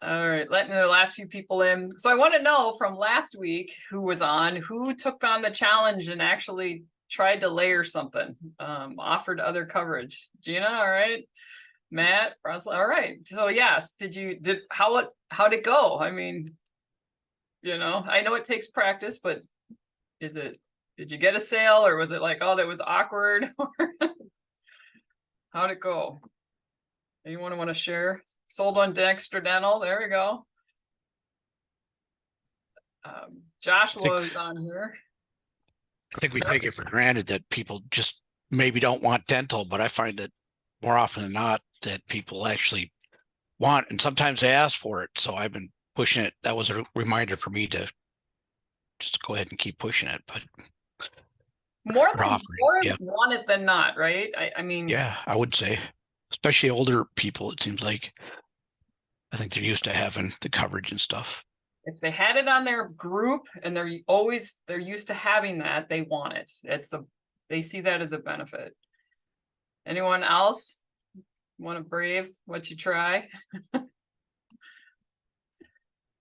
All right, letting the last few people in. So I want to know from last week who was on, who took on the challenge and actually tried to layer something, offered other coverage. Gina, all right. Matt, Roslyn, all right. So yes, how'd it go? I mean, I know it takes practice, but did you get a sale, or was it like, oh, that was awkward? How'd it go? Anyone want to share? Sold on Dexter Dental. There we go. Joshua was on here. I think we take it for granted that people just maybe don't want dental, but I find that more often than not that people actually want, and sometimes they ask for it. So I've been pushing it. That was a reminder for me to just go ahead and keep pushing it. But more yeah. want it than not, right? I mean, yeah, I would say, especially older people, it seems like I think they're used to having the coverage and stuff. If they had it on their group and they're used to having that, they want it. They see that as a benefit. Anyone else want to brave what you try?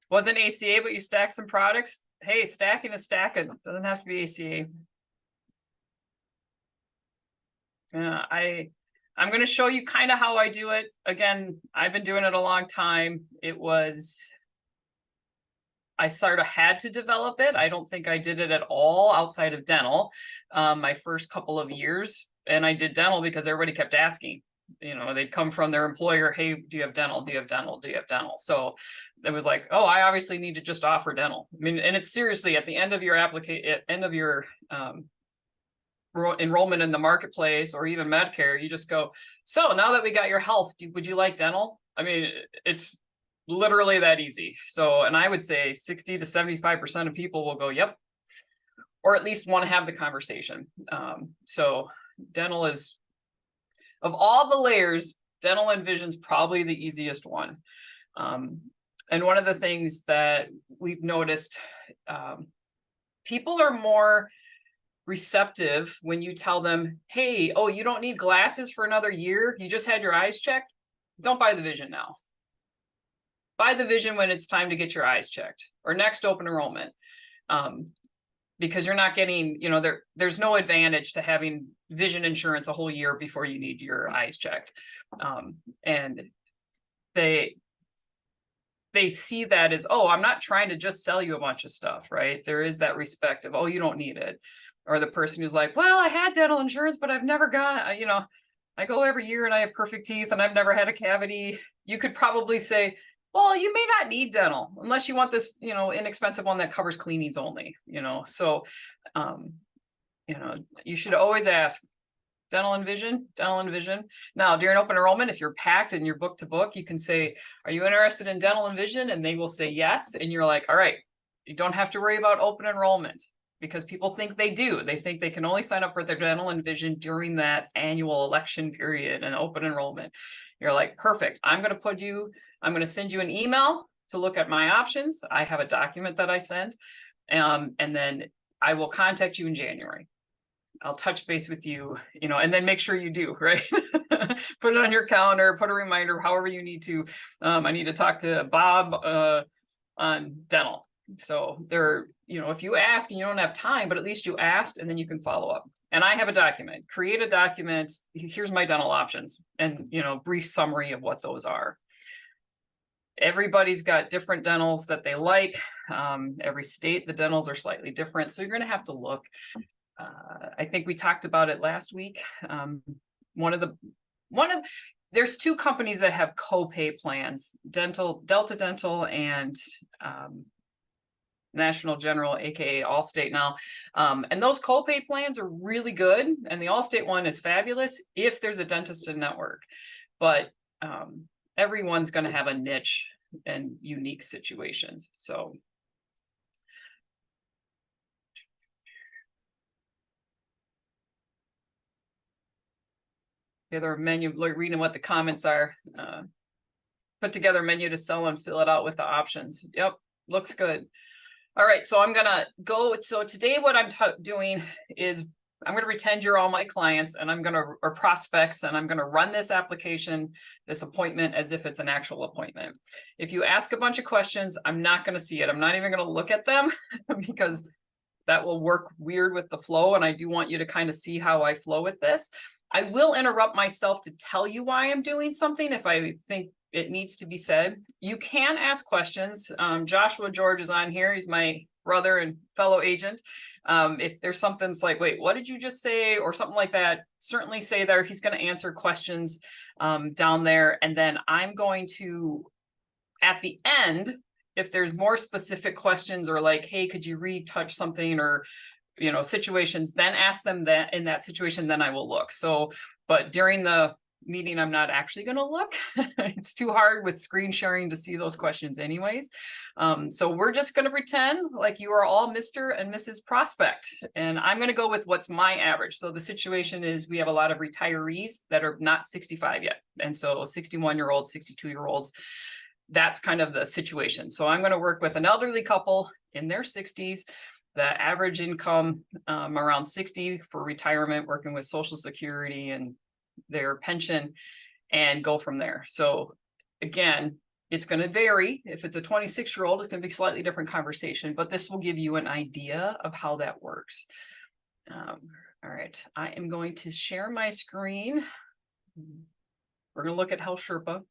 Wasn't ACA, but you stacked some products. Hey, stacking is stacking. Doesn't have to be ACA. I'm going to show you kind of how I do it. Again, I've been doing it a long time. I sort of had to develop it. I don't think I did it at all outside of dental my first couple of years. And I did dental because everybody kept asking. They'd come from their employer, hey, do you have dental? Do you have dental? Do you have dental? So it was like, oh, I obviously need to just offer dental. I mean, and it's seriously at the end of your enrollment in the marketplace or even Medicare, you just go, so now that we got your health, would you like dental? I mean, it's literally that easy. So, and I would say 60 to 75% of people will go, yep, or at least want to have the conversation. So dental is, of all the layers, dental and vision's probably the easiest one. And one of the things that we've noticed, people are more receptive when you tell them, hey, oh, you don't need glasses for another year. You just had your eyes checked. Don't buy the vision now. Buy the vision when it's time to get your eyes checked or next open enrollment. Because you're not getting, there's no advantage to having vision insurance a whole year before you need your eyes checked. And they see that as, oh, I'm not trying to just sell you a bunch of stuff, right? There is that respect of, oh, you don't need it. Or the person who's like, well, I had dental insurance, but I've never gone, I go every year and I have perfect teeth and I've never had a cavity. You could probably say, well, you may not need dental unless you want this, inexpensive one that covers cleanings only, So, you should always ask dental and vision. Now, during open enrollment, if you're packed and you're book to book, you can say, are you interested in dental and vision? And they will say yes. And you're like, all right, you don't have to worry about open enrollment because people think they do. They think they can only sign up for their dental and vision during that annual election period and open enrollment. You're like, perfect. I'm going to send you an email to look at my options. I have a document that I sent, and then I will contact you in January. I'll touch base with you, and then make sure you do, right? Put it on your calendar, put a reminder, however you need to. I need to talk to Bob on dental. So if you ask and you don't have time, but at least you asked, and then you can follow up. And I have a document, create a document. Here's my dental options and, brief summary of what those are. Everybody's got different dentals that they like. Every state, the dentals are slightly different. So you're going to have to look. I think we talked about it last week. There's two companies that have copay plans, Delta Dental and National General, aka Allstate now. And those copay plans are really good. And the Allstate one is fabulous if there's a dentist in network. But everyone's going to have a niche and unique situations. So the other menu, like reading what the comments are, put together a menu to sell and fill it out with the options. Yep, looks good. All right, so I'm gonna go. So today what I'm doing is I'm going to pretend you're all my clients and or prospects, and I'm going to run this application, this appointment as if it's an actual appointment. If you ask a bunch of questions, I'm not going to see it. I'm not even going to look at them because that will work weird with the flow. And I do want you to kind of see how I flow with this. I will interrupt myself to tell you why I'm doing something if I think it needs to be said. You can ask questions. Joshua George is on here. He's my brother and fellow agent. If there's something that's like, wait, what did you just say? Or something like that, certainly say there. He's going to answer questions down there. And then I'm going to, at the end, if there's more specific questions or like, hey, could you retouch something or, you know, situations, then ask them that in that situation, then I will look. So, but during the meeting, I'm not actually going to look. It's too hard with screen sharing to see those questions anyways. So we're just going to pretend like you are all Mr. and Mrs. Prospect. And I'm going to go with what's my average. So the situation is we have a lot of retirees that are not 65 yet. And so 61-year-olds, 62-year-olds, that's kind of the situation. So I'm going to work with an elderly couple in their 60s. The average income around 60 for retirement, working with Social Security and their pension, and go from there. So again, it's going to vary. If it's a 26-year-old, it's going to be a slightly different conversation, but this will give you an idea of how that works. All right, I am going to share my screen. We're going to look at Health Sherpa.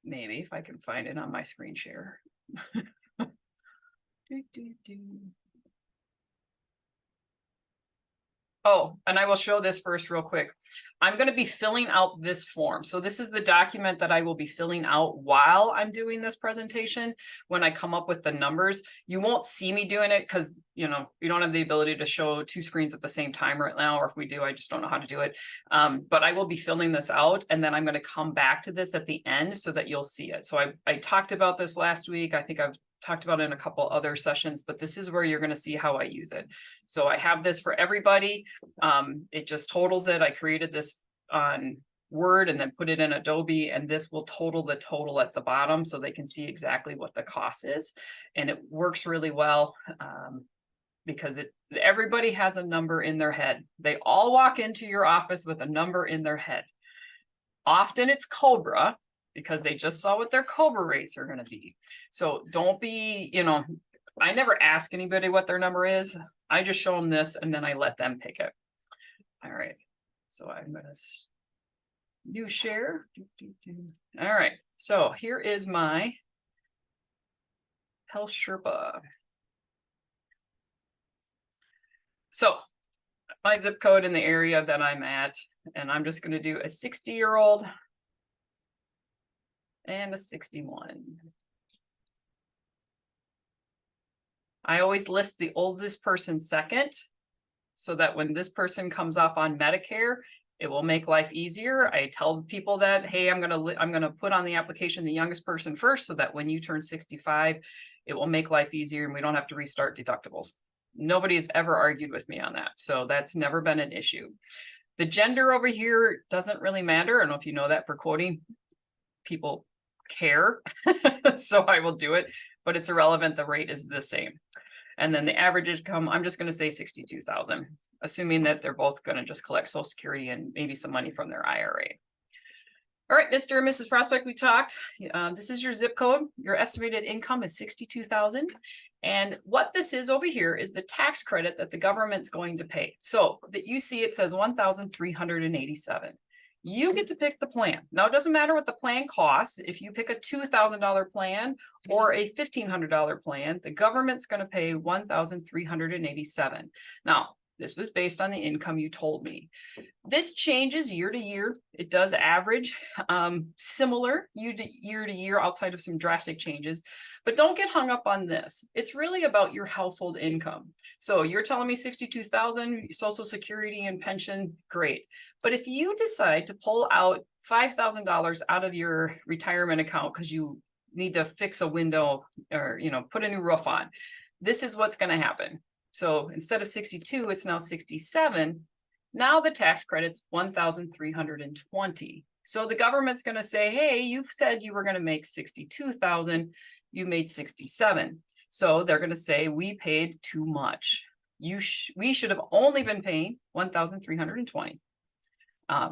Maybe if I can find it on my screen share. Oh, and I will show this first real quick. I'm going to be filling out this form. So this is the document that I will be filling out while I'm doing this presentation. When I come up with the numbers, you won't see me doing it because, you know, we don't have the ability to show two screens at the same time right now. Or if we do, I just don't know how to do it. But I will be filling this out, and then I'm going to come back to this at the end so that you'll see it. So I talked about this last week. I think I've talked about it in a couple other sessions, but this is where you're going to see how I use it. So I have this for everybody. It just totals it. I created this on Word and then put it in Adobe, and this will total the total at the bottom so they can see exactly what the cost is. And it works really well because everybody has a number in their head. They all walk into your office with a number in their head. Often it's Cobra, because they just saw what their Cobra rates are going to be. So don't be, you know, I never ask anybody what their number is. I just show them this and then I let them pick it. All right. So I'm going to new share. All right. So here is my Health Sherpa. So my zip code in the area that I'm at, and I'm just going to do a 60-year-old and a 61. I always list the oldest person second, so that when this person comes off on Medicare, it will make life easier. I tell people that, hey, I'm gonna put on the application the youngest person first, so that when you turn 65, it will make life easier and we don't have to restart deductibles. Nobody has ever argued with me on that, so that's never been an issue. The gender over here doesn't really matter. I don't know if you know that for quoting. People care, so I will do it, but it's irrelevant. The rate is the same. And then the average income, I'm just going to say 62,000, assuming that they're both going to just collect Social Security and maybe some money from their IRA. All right, Mr. and Mrs. Prospect, we talked. This is your zip code. Your estimated income is 62,000. And what this is over here is the tax credit that the government's going to pay. So that you see it says 1,387. You get to pick the plan. Now, it doesn't matter what the plan costs. If you pick a $2,000 plan or a $1,500 plan, the government's going to pay $1,387. Now, this was based on the income you told me. This changes year to year. It does average similar year to year outside of some drastic changes, but don't get hung up on this. It's really about your household income. So you're telling me 62,000, Social Security and pension, great. But if you decide to pull out $5,000 out of your retirement account because you need to fix a window or, you know, put a new roof on, this is what's going to happen. So instead of 62, it's now 67. Now the tax credit's 1,320. So the government's going to say, hey, you've said you were going to make 62,000. You made 67. So they're going to say, we paid too much. We should have only been paying 1,320.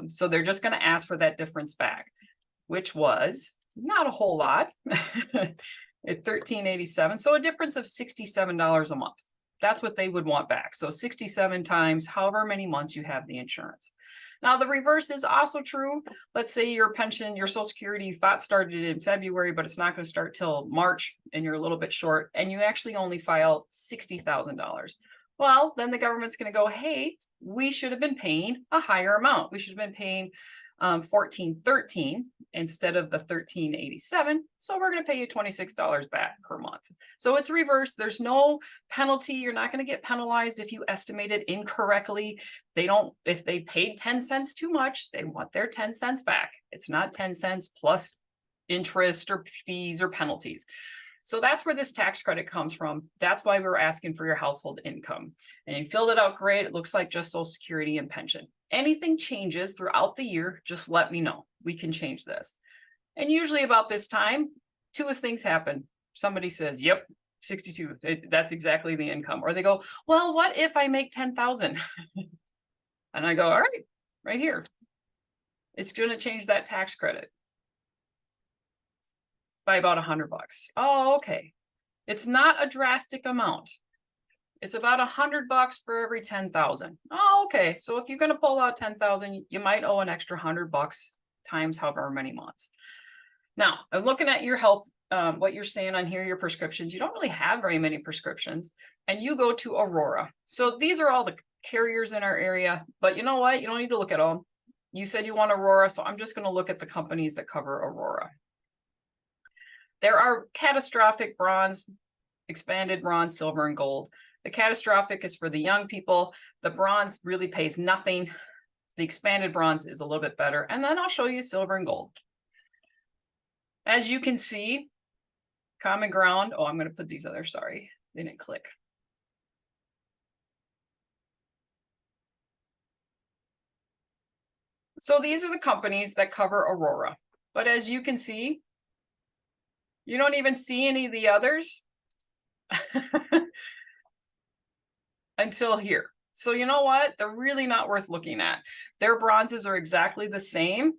So they're just going to ask for that difference back, which was not a whole lot at $1,387. So a difference of $67 a month. That's what they would want back. So 67 times however many months you have the insurance. Now, the reverse is also true. Let's say your pension, your Social Security, you thought started in February, but it's not going to start till March and you're a little bit short and you actually only file $60,000. Well, then the government's going to go, hey, we should have been paying a higher amount. We should have been paying $1,413 instead of the $1,387. So we're going to pay you $26 back per month. So it's reverse. There's no penalty. You're not going to get penalized if you estimated incorrectly. If they paid 10 cents too much, they want their 10 cents back. It's not 10 cents plus interest or fees or penalties. So that's where this tax credit comes from. That's why we're asking for your household income. And you filled it out great. It looks like just Social Security and pension. Anything changes throughout the year, just let me know. We can change this. And usually about this time, two things happen. Somebody says, yep, 62, that's exactly the income. Or they go, well, what if I make 10,000? And I go, all right here. It's going to change that tax credit by about $100. Oh, okay. It's not a drastic amount. It's about $100 for every 10,000. Oh, okay. So if you're going to pull out 10,000, you might owe an extra $100 times however many months. Now, I'm looking at your health, what you're saying on here, your prescriptions. You don't really have very many prescriptions, and you go to Aurora. So these are all the carriers in our area, but you know what? You don't need to look at all. You said you want Aurora, so I'm just going to look at the companies that cover Aurora. There are catastrophic bronze, expanded bronze, silver, and gold. The catastrophic is for the young people. The bronze really pays nothing. The expanded bronze is a little bit better. And then I'll show you silver and gold. As you can see, common ground. Oh, I'm going to put these other, sorry, they didn't click. So these are the companies that cover Aurora. But as you can see, you don't even see any of the others until here. So you know what? They're really not worth looking at. Their bronzes are exactly the same,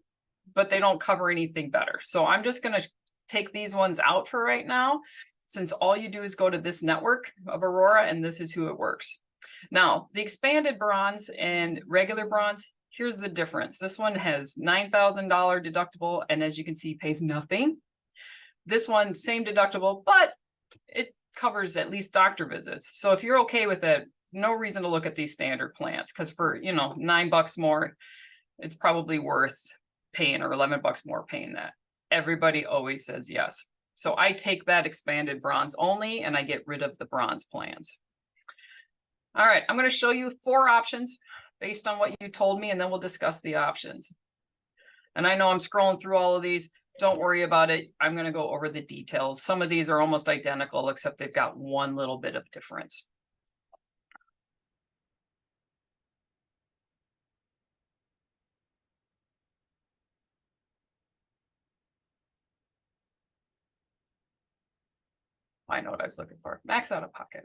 but they don't cover anything better. So I'm just going to take these ones out for right now, since all you do is go to this network of Aurora, and this is who it works. Now, the expanded bronze and regular bronze, here's the difference. This one has $9,000 deductible, and as you can see, pays nothing. This one, same deductible, but it covers at least doctor visits. So if you're okay with it, no reason to look at these standard plans, because for, $9 more, it's probably worth paying, or $11 more paying that. Everybody always says yes. So I take that expanded bronze only, and I get rid of the bronze plans. All right, I'm going to show you 4 options based on what you told me, and then we'll discuss the options. And I know I'm scrolling through all of these. Don't worry about it. I'm going to go over the details. Some of these are almost identical, except they've got one little bit of difference. I know what I was looking for. Max out of pocket.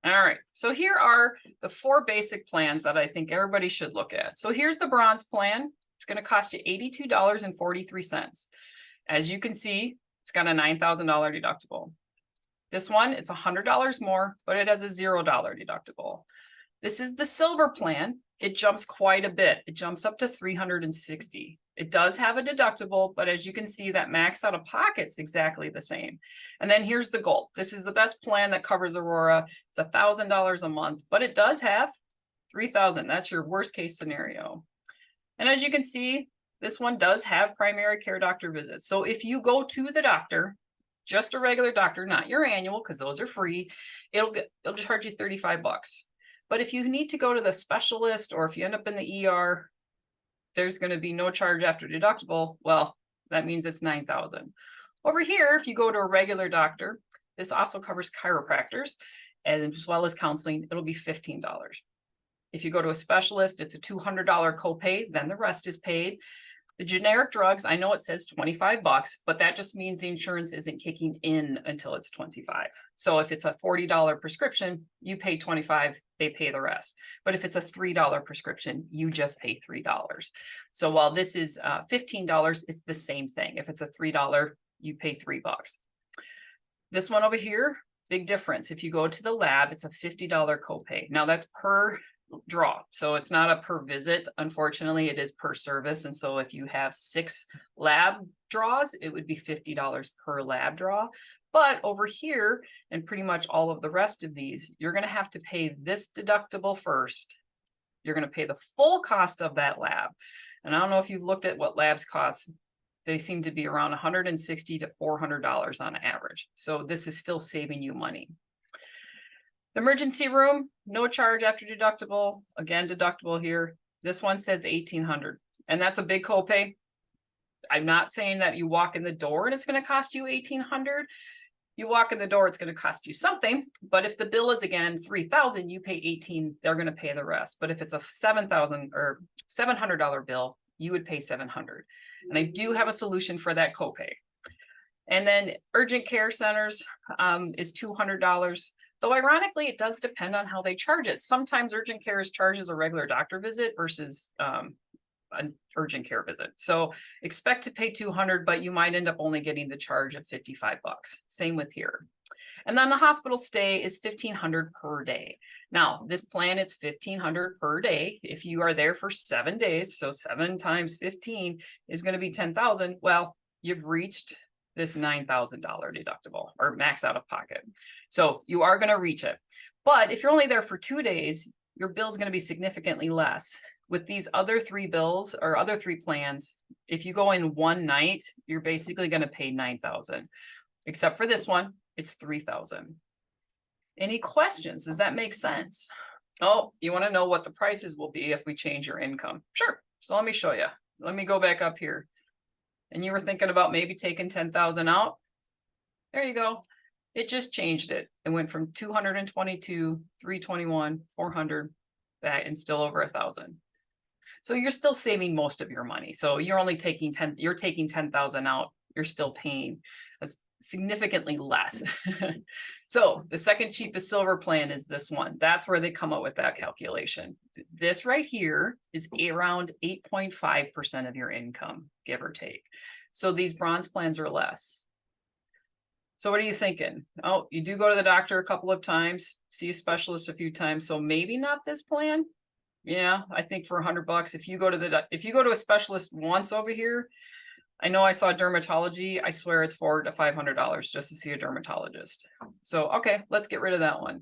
All right, so here are the 4 basic plans that I think everybody should look at. So here's the bronze plan. It's going to cost you $82.43. As you can see, it's got a $9,000 deductible. This one, it's $100 more, but it has a $0 deductible. This is the silver plan. It jumps quite a bit. It jumps up to $360. It does have a deductible, but as you can see, that max out of pocket's exactly the same. And then here's the gold. This is the best plan that covers Aurora. It's $1,000 a month, but it does have $3,000. That's your worst case scenario. And as you can see, this one does have primary care doctor visits. So if you go to the doctor, just a regular doctor, not your annual, because those are free, it'll charge you $35. But if you need to go to the specialist, or if you end up in the ER, there's going to be no charge after deductible. Well, that means it's $9,000. Over here, if you go to a regular doctor, this also covers chiropractors, and as well as counseling, it'll be $15. If you go to a specialist, it's a $200 copay, then the rest is paid. The generic drugs, I know it says 25 bucks, but that just means the insurance isn't kicking in until it's 25. So if it's a $40 prescription, you pay 25, they pay the rest. But if it's a $3 prescription, you just pay $3. So while this is $15, it's the same thing. If it's a $3, you pay $3. This one over here, big difference. If you go to the lab, it's a $50 copay. Now that's per draw. So it's not a per visit. Unfortunately, it is per service. And so if you have 6 lab draws, it would be $50 per lab draw. But over here, and pretty much all of the rest of these, you're going to have to pay this deductible first. You're going to pay the full cost of that lab. And I don't know if you've looked at what labs cost. They seem to be around $160 to $400 on average. So this is still saving you money. The emergency room, no charge after deductible. Again, deductible here. This one says $1,800, and that's a big copay. I'm not saying that you walk in the door and it's going to cost you $1,800. You walk in the door, it's going to cost you something. But if the bill is again $3,000, you pay $1,800. They're going to pay the rest. But if it's a $7,000 or $700 bill, you would pay $700. And I do have a solution for that copay. And then urgent care centers is $200. Though ironically, it does depend on how they charge it. Sometimes urgent care charges a regular doctor visit versus an urgent care visit. So expect to pay $200, but you might end up only getting the charge of 55 bucks. Same with here. And then the hospital stay is $1,500 per day. Now, this plan, it's $1,500 per day. If you are there for 7 days, so 7 times 15 is going to be 10,000. Well, you've reached this $9,000 deductible or max out of pocket. So you are going to reach it. But if you're only there for 2 days, your bill is going to be significantly less. With these other 3 bills or other 3 plans, if you go in one night, you're basically going to pay $9,000. Except for this one, it's $3,000. Any questions? Does that make sense? Oh, you want to know what the prices will be if we change your income? Sure. So let me show you. Let me go back up here. And you were thinking about maybe taking 10,000 out. There you go. It just changed it. It went from 222, 321, 400, back, and still over 1,000. So you're still saving most of your money. So you're only taking 10,000 out. You're still paying significantly less. So the second cheapest silver plan is this one. That's where they come up with that calculation. This right here is around 8.5% of your income, give or take. So these bronze plans are less. So what are you thinking? Oh, you do go to the doctor a couple of times, see a specialist a few times. So maybe not this plan. Yeah, I think for $100, if you go to a specialist once over here, I know I saw dermatology. I swear it's $400 to $500 just to see a dermatologist. So, okay, let's get rid of that one.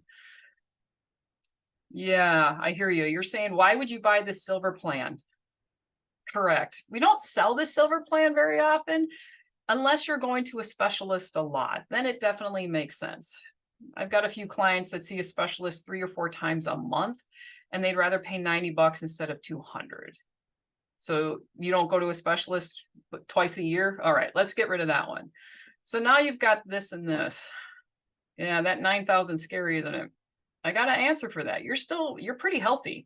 Yeah, I hear you. You're saying, why would you buy this silver plan? Correct. We don't sell this silver plan very often unless you're going to a specialist a lot. Then it definitely makes sense. I've got a few clients that see a specialist 3 or 4 times a month, and they'd rather pay $90 instead of $200. So you don't go to a specialist twice a year? All right, let's get rid of that one. So now you've got this and this. Yeah, that 9,000 scary, isn't it? I got an answer for that. You're pretty healthy.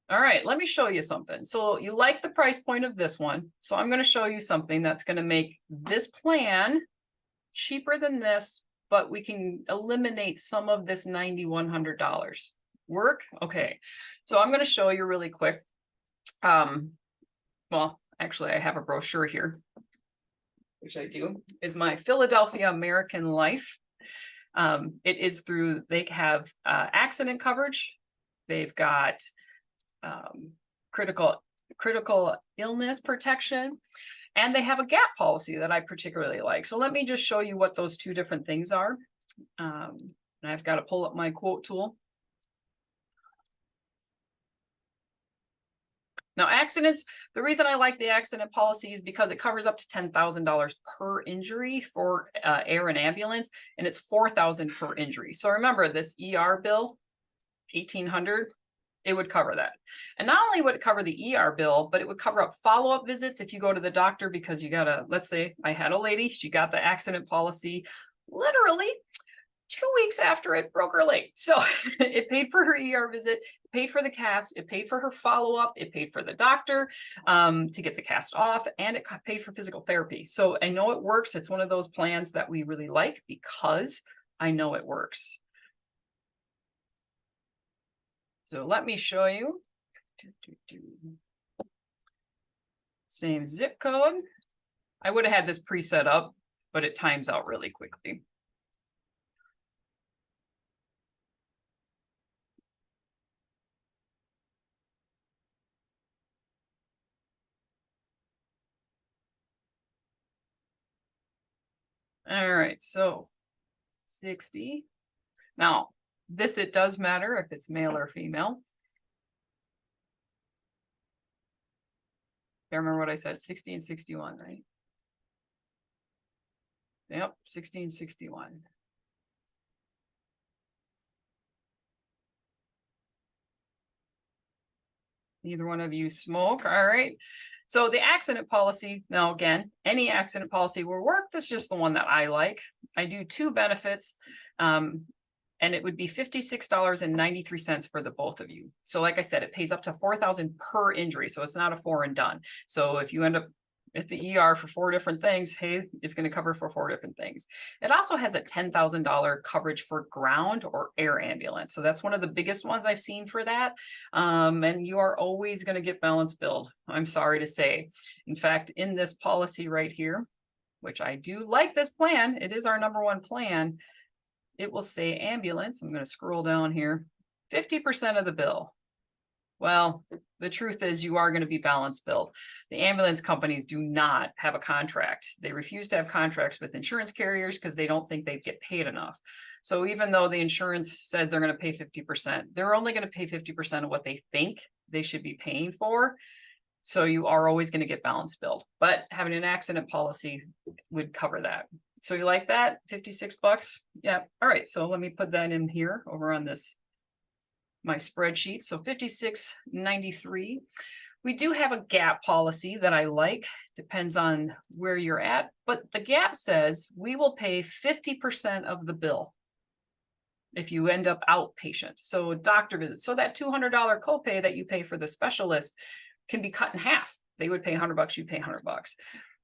All right, let me show you something. So you like the price point of this one. So I'm going to show you something that's going to make this plan cheaper than this, but we can eliminate some of this $9,100. Work? Okay. So I'm going to show you really quick. Well, actually, I have a brochure here, which I do, is my Philadelphia American Life. It is through, they have accident coverage. They've got critical illness protection, and they have a gap policy that I particularly like. So let me just show you what those 2 different things are. And I've got to pull up my quote tool. Now, accidents, the reason I like the accident policy is because it covers up to $10,000 per injury for air and ambulance, and it's $4,000 per injury. So remember this ER bill, $1,800, it would cover that. And not only would it cover the ER bill, but it would cover up follow-up visits if you go to the doctor because you got let's say I had a lady, she got the accident policy literally 2 weeks after it broke her leg. So it paid for her ER visit, paid for the cast, it paid for her follow-up, it paid for the doctor to get the cast off, and it paid for physical therapy. So I know it works. It's one of those plans that we really like because I know it works. So let me show you. Same zip code. I would have had this preset up, but it times out really quickly. All right, so 60. Now, this, it does matter if it's male or female. I remember what I said, 60 and 61, right? Yep, 60 and 61. Neither one of you smoke, all right. So the accident policy, now again, any accident policy will work. This is just the one that I like. I do 2 benefits, and it would be $56.93 for the both of you. So like I said, it pays up to $4,000 per injury. So it's not a 4 and done. So if you end up at the ER for 4 different things, hey, it's going to cover for 4 different things. It also has a $10,000 coverage for ground or air ambulance. So that's one of the biggest ones I've seen for that. And you are always going to get balance billed, I'm sorry to say. In fact, in this policy right here, which I do like this plan, it is our #1 plan. It will say ambulance. I'm going to scroll down here, 50% of the bill. Well, the truth is you are going to be balance billed. The ambulance companies do not have a contract. They refuse to have contracts with insurance carriers because they don't think they get paid enough. So even though the insurance says they're going to pay 50%, they're only going to pay 50% of what they think they should be paying for. So you are always going to get balance billed, but having an accident policy would cover that. So you like that? $56? Yeah. All right. So let me put that in here over on this, my spreadsheet. So $56.93. We do have a gap policy that I like, depends on where you're at, but the gap says we will pay 50% of the bill if you end up outpatient. So doctor visit. So that $200 copay that you pay for the specialist can be cut in half. They would pay $100, you pay $100.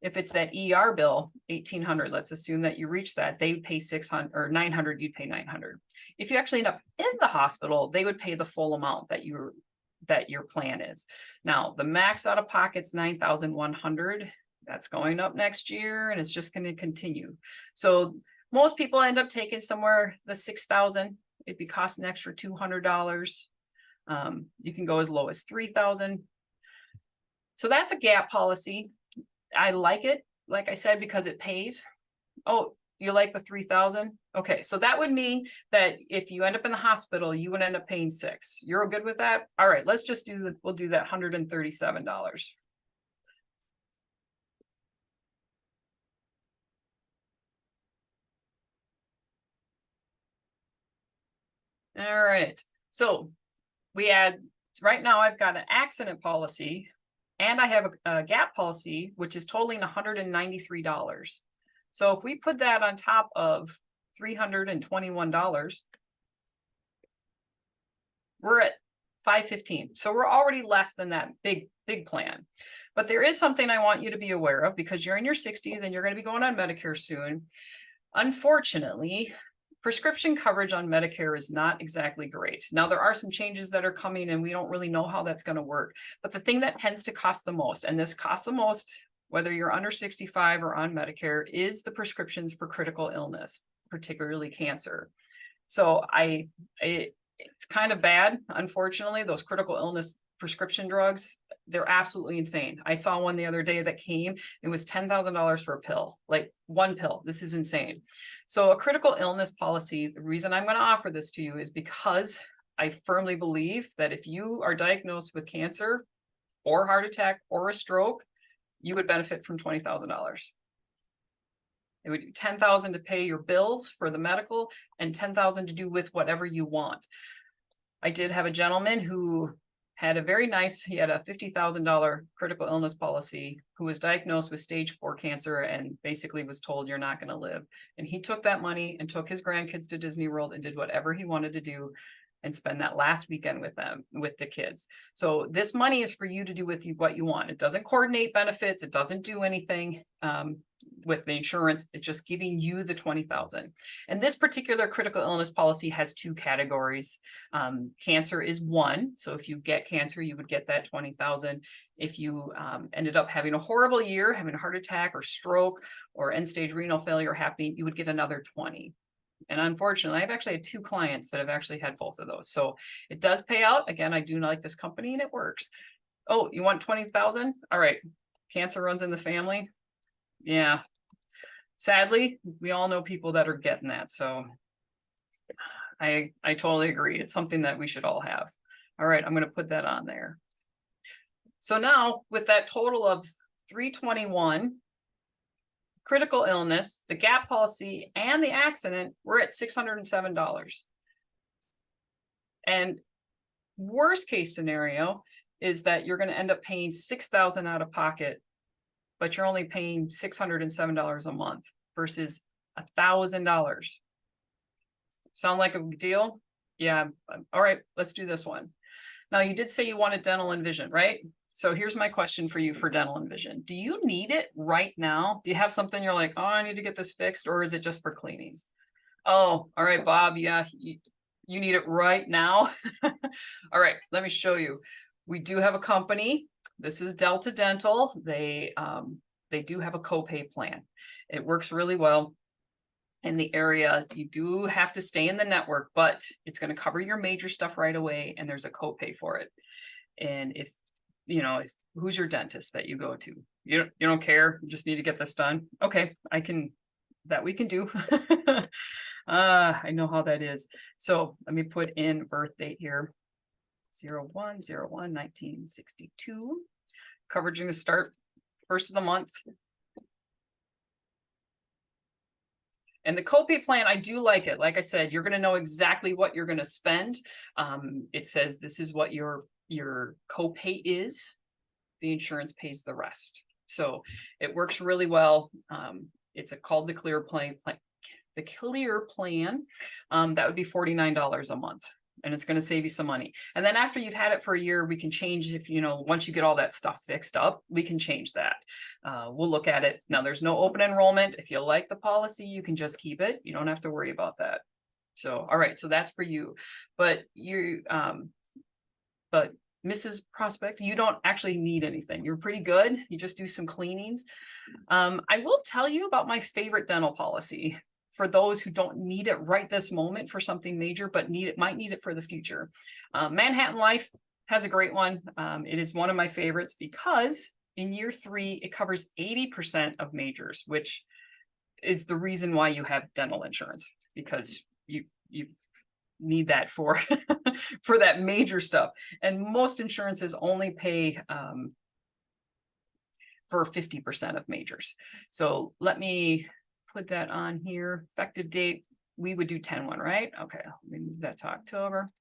If it's that ER bill, $1,800, let's assume that you reach that, they would pay $600 or $900, you'd pay $900. If you actually end up in the hospital, they would pay the full amount that your plan is. Now, the max out of pocket's $9,100. That's going up next year, and it's just going to continue. So most people end up taking somewhere the $6,000. It'd be costing an extra $200. You can go as low as $3,000. So that's a gap policy. I like it, like I said, because it pays. Oh, you like the $3,000? Okay, so that would mean that if you end up in the hospital, you would end up paying $6,000. You're good with that? All right, let's just we'll do that $137. All right, so we add, right now I've got an accident policy and I have a gap policy, which is totaling $193. So if we put that on top of $321, we're at $515. So we're already less than that big plan. But there is something I want you to be aware of, because you're in your 60s and you're going to be going on Medicare soon. Unfortunately, prescription coverage on Medicare is not exactly great. Now, there are some changes that are coming and we don't really know how that's going to work. But the thing that tends to cost the most, and this costs the most, whether you're under 65 or on Medicare, is the prescriptions for critical illness, particularly cancer. So it's kind of bad. Unfortunately, those critical illness prescription drugs, they're absolutely insane. I saw one the other day that came, it was $10,000 for a pill, like one pill. This is insane. So a critical illness policy, the reason I'm going to offer this to you is because I firmly believe that if you are diagnosed with cancer or heart attack or a stroke, you would benefit from $20,000. It would be $10,000 to pay your bills for the medical and $10,000 to do with whatever you want. I did have a gentleman who had a very nice, he had a $50,000 critical illness policy, who was diagnosed with stage 4 cancer and basically was told you're not going to live. And he took that money and took his grandkids to Disney World and did whatever he wanted to do and spend that last weekend with them, with the kids. So this money is for you to do with you what you want. It doesn't coordinate benefits. It doesn't do anything with the insurance. It's just giving you the 20,000. And this particular critical illness policy has 2 categories. Cancer is one. So if you get cancer, you would get that 20,000. If you ended up having a horrible year, having a heart attack or stroke or end stage renal failure happening, you would get another 20. And unfortunately, I've actually had 2 clients that have actually had both of those. So it does pay out. Again, I do like this company and it works. Oh, you want 20,000? All right. Cancer runs in the family. Yeah. Sadly, we all know people that are getting that. So I totally agree. It's something that we should all have. All right. I'm going to put that on there. So now with that total of 321, critical illness, the gap policy, and the accident, we're at $607. And worst case scenario is that you're going to end up paying $6,000 out of pocket, but you're only paying $607 a month versus $1,000. Sound like a deal? Yeah. All right, let's do this one. Now, you did say you wanted dental and vision, right? So here's my question for you for dental and vision. Do you need it right now? Do you have something you're like, oh, I need to get this fixed, or is it just for cleanings? Oh, all right, Bob. Yeah, you need it right now. All right, let me show you. We do have a company. This is Delta Dental. They do have a copay plan. It works really well in the area. You do have to stay in the network, but it's going to cover your major stuff right away, and there's a copay for it. And if who's your dentist that you go to? You don't care. You just need to get this done. Okay, we can do. I know how that is. So let me put in birth date here. 01/01/1962. Coverage going to start first of the month. And the copay plan, I do like it. Like I said, you're going to know exactly what you're going to spend. It says this is what your copay is. The insurance pays the rest. So it works really well. It's called the Clear Plan. The Clear Plan. That would be $49 a month. And it's going to save you some money. And then after you've had it for a year, we can change if, once you get all that stuff fixed up, we can change that. We'll look at it. Now, there's no open enrollment. If you like the policy, you can just keep it. You don't have to worry about that. So, all right. So that's for you. But Mrs. Prospect, you don't actually need anything. You're pretty good. You just do some cleanings. I will tell you about my favorite dental policy for those who don't need it right this moment for something major, but might need it for the future. Manhattan Life has a great one. It is one of my favorites because in year 3, it covers 80% of majors, which is the reason why you have dental insurance, because you need that for for that major stuff. And most insurances only pay for 50% of majors. So let me put that on here. Effective date, we would do 10/1, right? Okay, let me move that to October.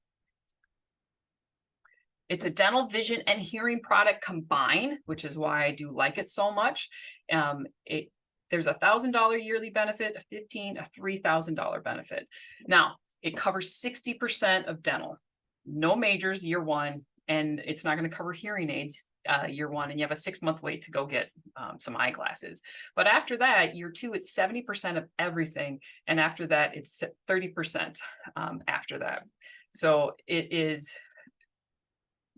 It's a dental, vision, and hearing product combined, which is why I do like it so much. There's a $1,000 yearly benefit, a $1,500, a $3,000 benefit. Now, it covers 60% of dental, no majors year 1, and it's not going to cover hearing aids year 1, and you have a 6-month wait to go get some eyeglasses. But after that, year 2, it's 70% of everything, and after that, it's 30% after that. So it is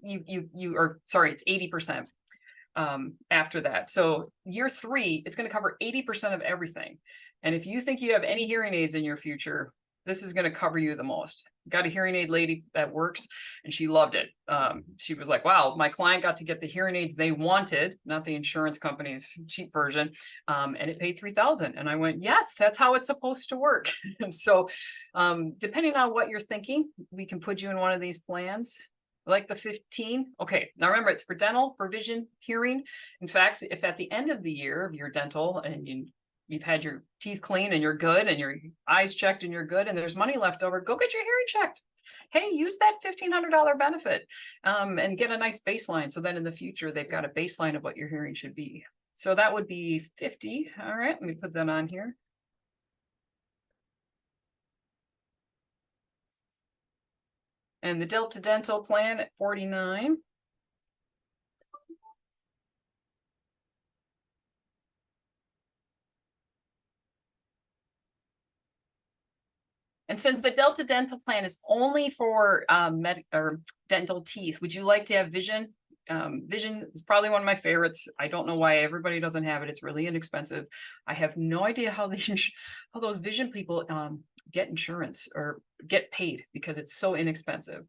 it's 80% after that. So year 3, it's going to cover 80% of everything. And if you think you have any hearing aids in your future, this is going to cover you the most. Got a hearing aid lady that works, and she loved it. She was like, wow, my client got to get the hearing aids they wanted, not the insurance company's cheap version. And it paid $3,000. And I went, yes, that's how it's supposed to work. And so depending on what you're thinking, we can put you in one of these plans. Like the 15. Okay, now remember, it's for dental, for vision, hearing. In fact, if at the end of the year of your dental and you've had your teeth cleaned and you're good and your eyes checked and you're good and there's money left over, go get your hearing checked. hey, use that $1,500 benefit and get a nice baseline. So then in the future, they've got a baseline of what your hearing should be. So that would be 50. All right, let me put that on here. And the Delta Dental plan at 49. And since the Delta Dental plan is only for dental teeth, would you like to have vision? Vision is probably one of my favorites. I don't know why everybody doesn't have it. It's really inexpensive. I have no idea how how those vision people get insurance or get paid because it's so inexpensive.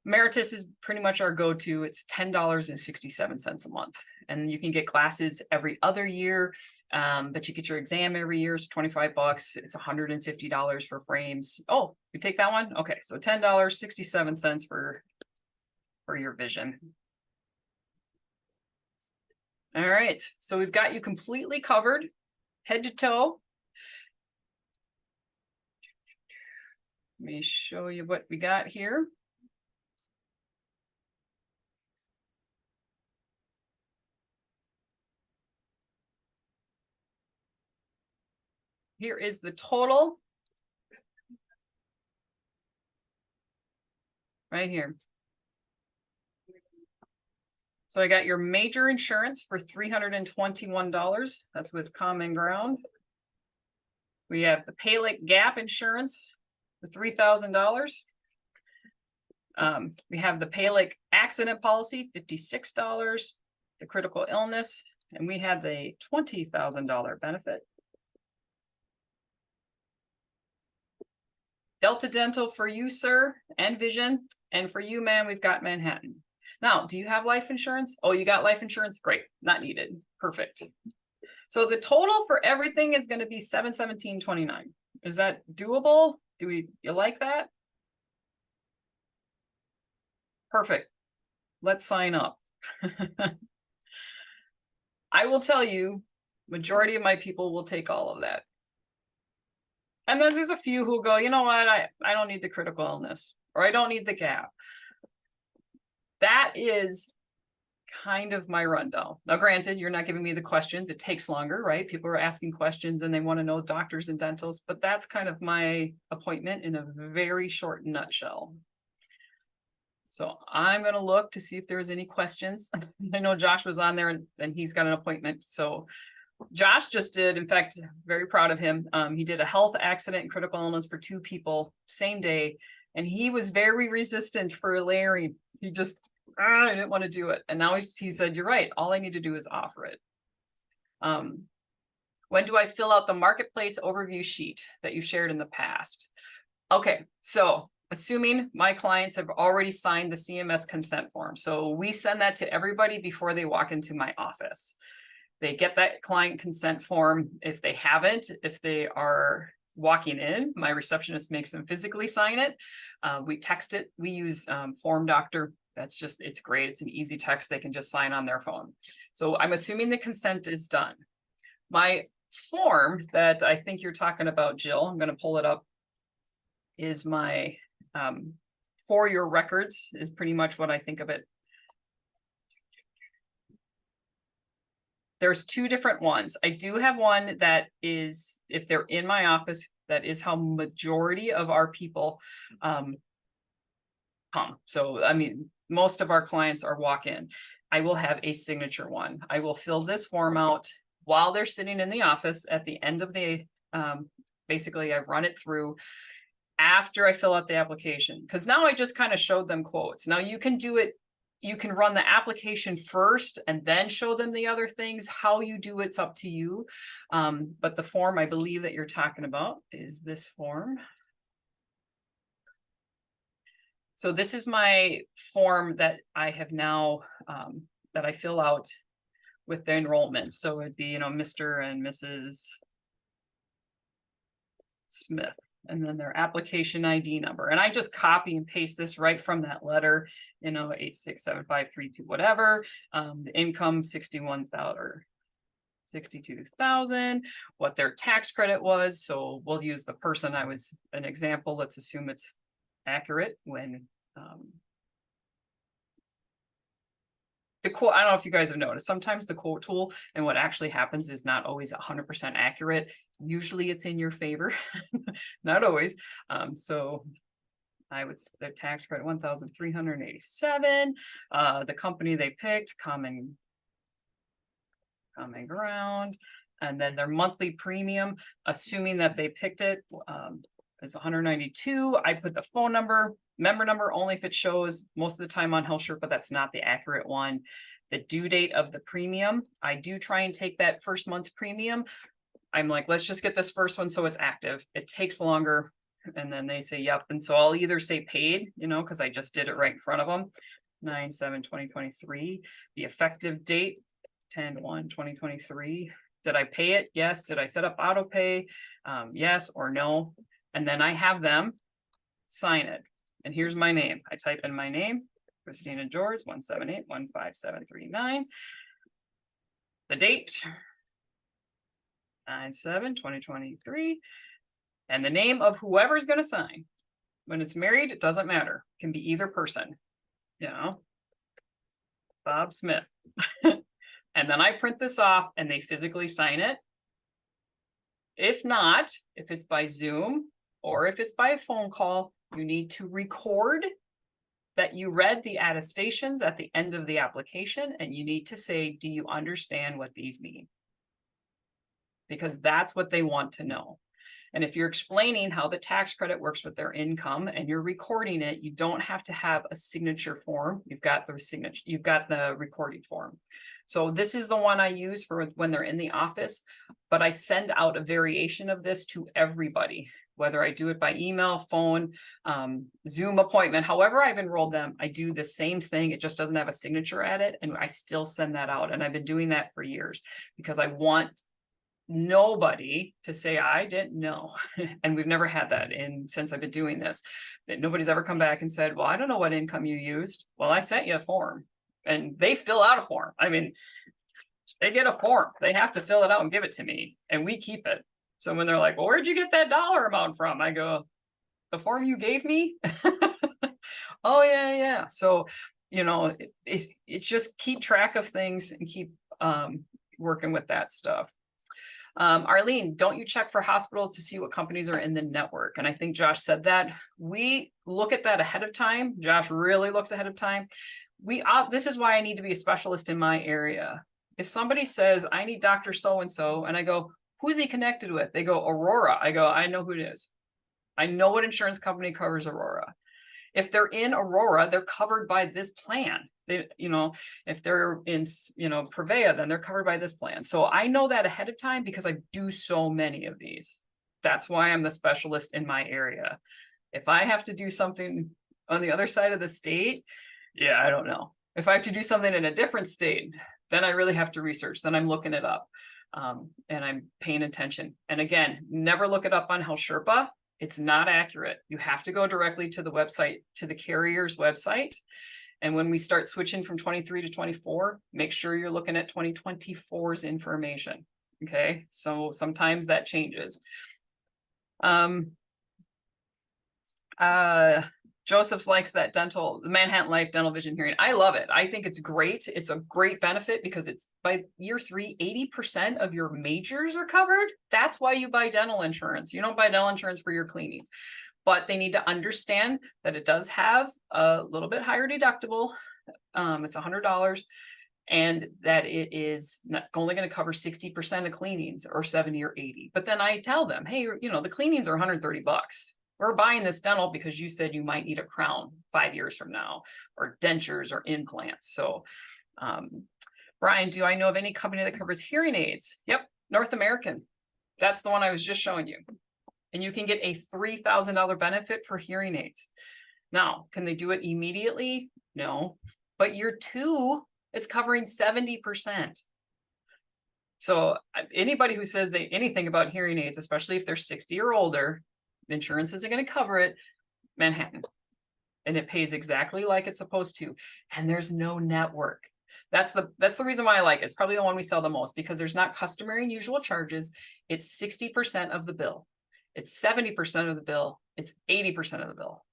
Meritus is pretty much our go-to. It's $10.67 a month. And you can get glasses every other year, but you get your exam every year. It's 25 bucks. It's $150 for frames. Oh, you take that one? Okay, so $10.67 for your vision. All right, so we've got you completely covered, head to toe. Let me show you what we got here. Here is the total. Right here. So I got your major insurance for $321. That's with Common Ground. We have the Palic Gap insurance for $3,000. We have the Palic accident policy, $56. The critical illness, and we have the $20,000 benefit. Delta Dental for you, sir, and vision. And for you, ma'am, we've got Manhattan. Now, do you have life insurance? Oh, you got life insurance? Great, not needed. Perfect. So the total for everything is going to be $717.29. Is that doable? You like that? Perfect. Let's sign up. I will tell you, majority of my people will take all of that. And then there's a few who go, you know what, I don't need the critical illness, or I don't need the gap. That is kind of my rundown. Now, granted, you're not giving me the questions. It takes longer, right? People are asking questions and they want to know doctors and dentals, but that's kind of my appointment in a very short nutshell. So I'm going to look to see if there's any questions. I know Josh was on there and he's got an appointment. So Josh just did, in fact, very proud of him. He did a health accident and critical illness for 2 people, same day. And he was very resistant for Larry. He just, I didn't want to do it. And now he said, you're right. All I need to do is offer it. When do I fill out the marketplace overview sheet that you shared in the past? Okay, so assuming my clients have already signed the CMS consent form. So we send that to everybody before they walk into my office. They get that client consent form. If they haven't, if they are walking in, my receptionist makes them physically sign it. We text it. We use Form Doctor. That's just, it's great. It's an easy text. They can just sign on their phone. So I'm assuming the consent is done. My form that I think you're talking about, Jill, I'm going to pull it up, is my for your records is pretty much what I think of it. There's 2 different ones. I do have one that is, if they're in my office, that is how majority of our people come. So, I mean, most of our clients are walk-in. I will have a signature one. I will fill this form out while they're sitting in the office at the end of the, basically I run it through after I fill out the application, because now I just kind of showed them quotes. Now you can do it. You can run the application first and then show them the other things. How you do it's up to you. But the form I believe that you're talking about is this form. So this is my form that I have now, that I fill out with the enrollment. So it'd be, Mr. and Mrs. Smith. And then their application ID number. And I just copy and paste this right from that letter, 86753 whatever. The income 61,000 or 62,000, what their tax credit was. So we'll use the person I was an example. Let's assume it's accurate when the quote, I don't know if you guys have noticed, sometimes the quote tool and what actually happens is not always 100% accurate. Usually it's in your favor, not always. So I would, the tax credit 1,387. The company they picked, common ground, and then their monthly premium, assuming that they picked it, is 192. I put the phone number, member number only if it shows most of the time on HealthShare, but that's not the accurate one. The due date of the premium, I do try and take that first month's premium. I'm like, let's just get this first one so it's active. It takes longer. And then they say, yep. And so I'll either say paid, you know, because I just did it right in front of them. 9/7/2023. The effective date, 10/1/2023. Did I pay it? Yes. Did I set up auto pay? Yes or no. And then I have them sign it. And here's my name. I type in my name, Christina George, 178-15739. The date, 9/7/2023. And the name of whoever's going to sign. When it's married, it doesn't matter. It can be either person, you know, Bob Smith. And then I print this off and they physically sign it. If not, if it's by Zoom or if it's by a phone call, you need to record that you read the attestations at the end of the application, and you need to say, do you understand what these mean? Because that's what they want to know. And if you're explaining how the tax credit works with their income and you're recording it, you don't have to have a signature form. You've got the signature, you've got the recording form. So this is the one I use for when they're in the office, but I send out a variation of this to everybody, whether I do it by email, phone, Zoom appointment, however I've enrolled them, I do the same thing. It just doesn't have a signature at it. And I still send that out. And I've been doing that for years because I want nobody to say I didn't know. And we've never had that since I've been doing this, that nobody's ever come back and said, well, I don't know what income you used. Well, I sent you a form, and they fill out a form. I mean, they get a form, they have to fill it out and give it to me, and we keep it. So when they're like, well, where'd you get that dollar amount from? I go, the form you gave me. Oh yeah. So, you know, it's just keep track of things and keep working with that stuff. Arlene, don't you check for hospitals to see what companies are in the network? And I think Josh said that. We look at that ahead of time. Josh really looks ahead of time. This is why I need to be a specialist in my area. If somebody says, I need Dr. So-and-so, and I go, who's he connected with? They go, Aurora. I go, I know who it is. I know what insurance company covers Aurora. If they're in Aurora, they're covered by this plan. They, you know, if they're in, you know, Prevea, then they're covered by this plan. So I know that ahead of time because I do so many of these. That's why I'm the specialist in my area. If I have to do something on the other side of the state, yeah, I don't know. If I have to do something in a different state, then I really have to research. Then I'm looking it up and I'm paying attention. And again, never look it up on HealthSherpa. It's not accurate. You have to go directly to the website, to the carrier's website. And when we start switching from 23 to 24, make sure you're looking at 2024's information. Okay, so sometimes that changes. Joseph's likes that the Manhattan Life dental vision hearing. I love it. I think it's great. It's a great benefit because it's by year 3, 80% of your majors are covered. That's why you buy dental insurance. You don't buy dental insurance for your cleanings, but they need to understand that it does have a little bit higher deductible. It's $100, and that it is not only going to cover 60% of cleanings or 70 or 80. But then I tell them, hey, you know, the cleanings are $130. We're buying this dental because you said you might need a crown 5 years from now, or dentures or implants. So, Brian, do I know of any company that covers hearing aids? Yep, North American. That's the one I was just showing you. And you can get a $3,000 benefit for hearing aids. Now, can they do it immediately? No, but year 2, it's covering 70%. So anybody who says anything about hearing aids, especially if they're 60 or older, insurance isn't going to cover it. Manhattan, and it pays exactly like it's supposed to, and there's no network. That's the reason why I like it. It's probably the one we sell the most because there's not customary and usual charges. It's 60% of the bill. It's 70% of the bill. It's 80% of the bill.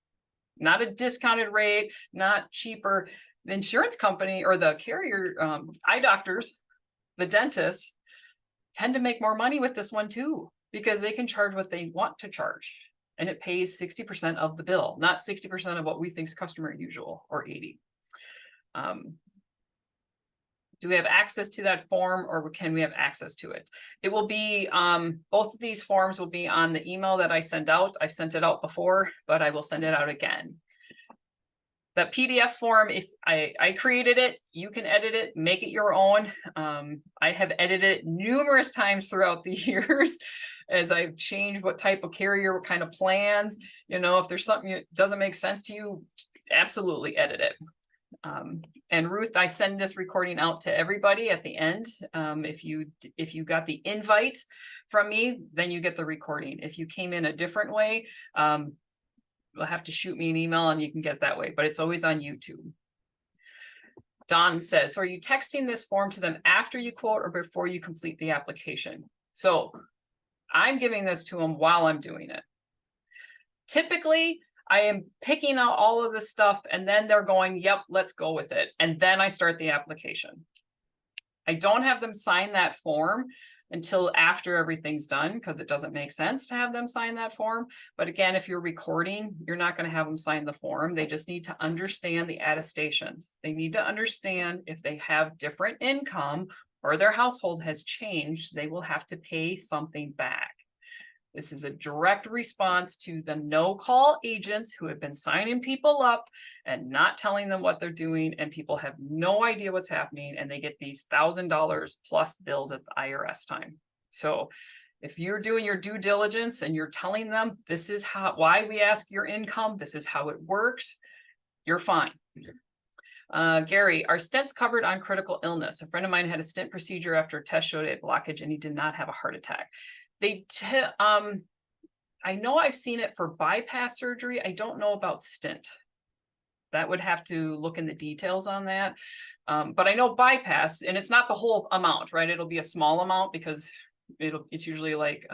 not a discounted rate, not cheaper. The insurance company or the carrier, eye doctors, the dentists tend to make more money with this one too, because they can charge what they want to charge. And it pays 60% of the bill, not 60% of what we think is customer usual, or 80. Do we have access to that form, or can we have access to it? It will be, both of these forms will be on the email that I send out. I've sent it out before, but I will send it out again. That PDF form, if I created it, you can edit it, make it your own. I have edited it numerous times throughout the years as I've changed what type of carrier, what kind of plans, you know, if there's something that doesn't make sense to you, absolutely edit it. And Ruth, I send this recording out to everybody at the end. If you got the invite from me, then you get the recording. If you came in a different way, you'll have to shoot me an email and you can get it that way, but it's always on YouTube. Don says, so are you texting this form to them after you quote or before you complete the application? So I'm giving this to them while I'm doing it. Typically, I am picking out all of this stuff and then they're going, yep, let's go with it. And then I start the application. I don't have them sign that form until after everything's done, because it doesn't make sense to have them sign that form. But again, if you're recording, you're not going to have them sign the form. They just need to understand the attestations. They need to understand if they have different income or their household has changed, they will have to pay something back. This is a direct response to the no-call agents who have been signing people up and not telling them what they're doing, and people have no idea what's happening, and they get these $1,000 plus bills at the IRS time. So if you're doing your due diligence and you're telling them this is why we ask your income, this is how it works, you're fine. Gary, are stents covered on critical illness? A friend of mine had a stent procedure after a test showed a blockage and he did not have a heart attack. I know I've seen it for bypass surgery. I don't know about stent. That would have to look in the details on that. But I know bypass, and it's not the whole amount, right? It'll be a small amount because it's usually like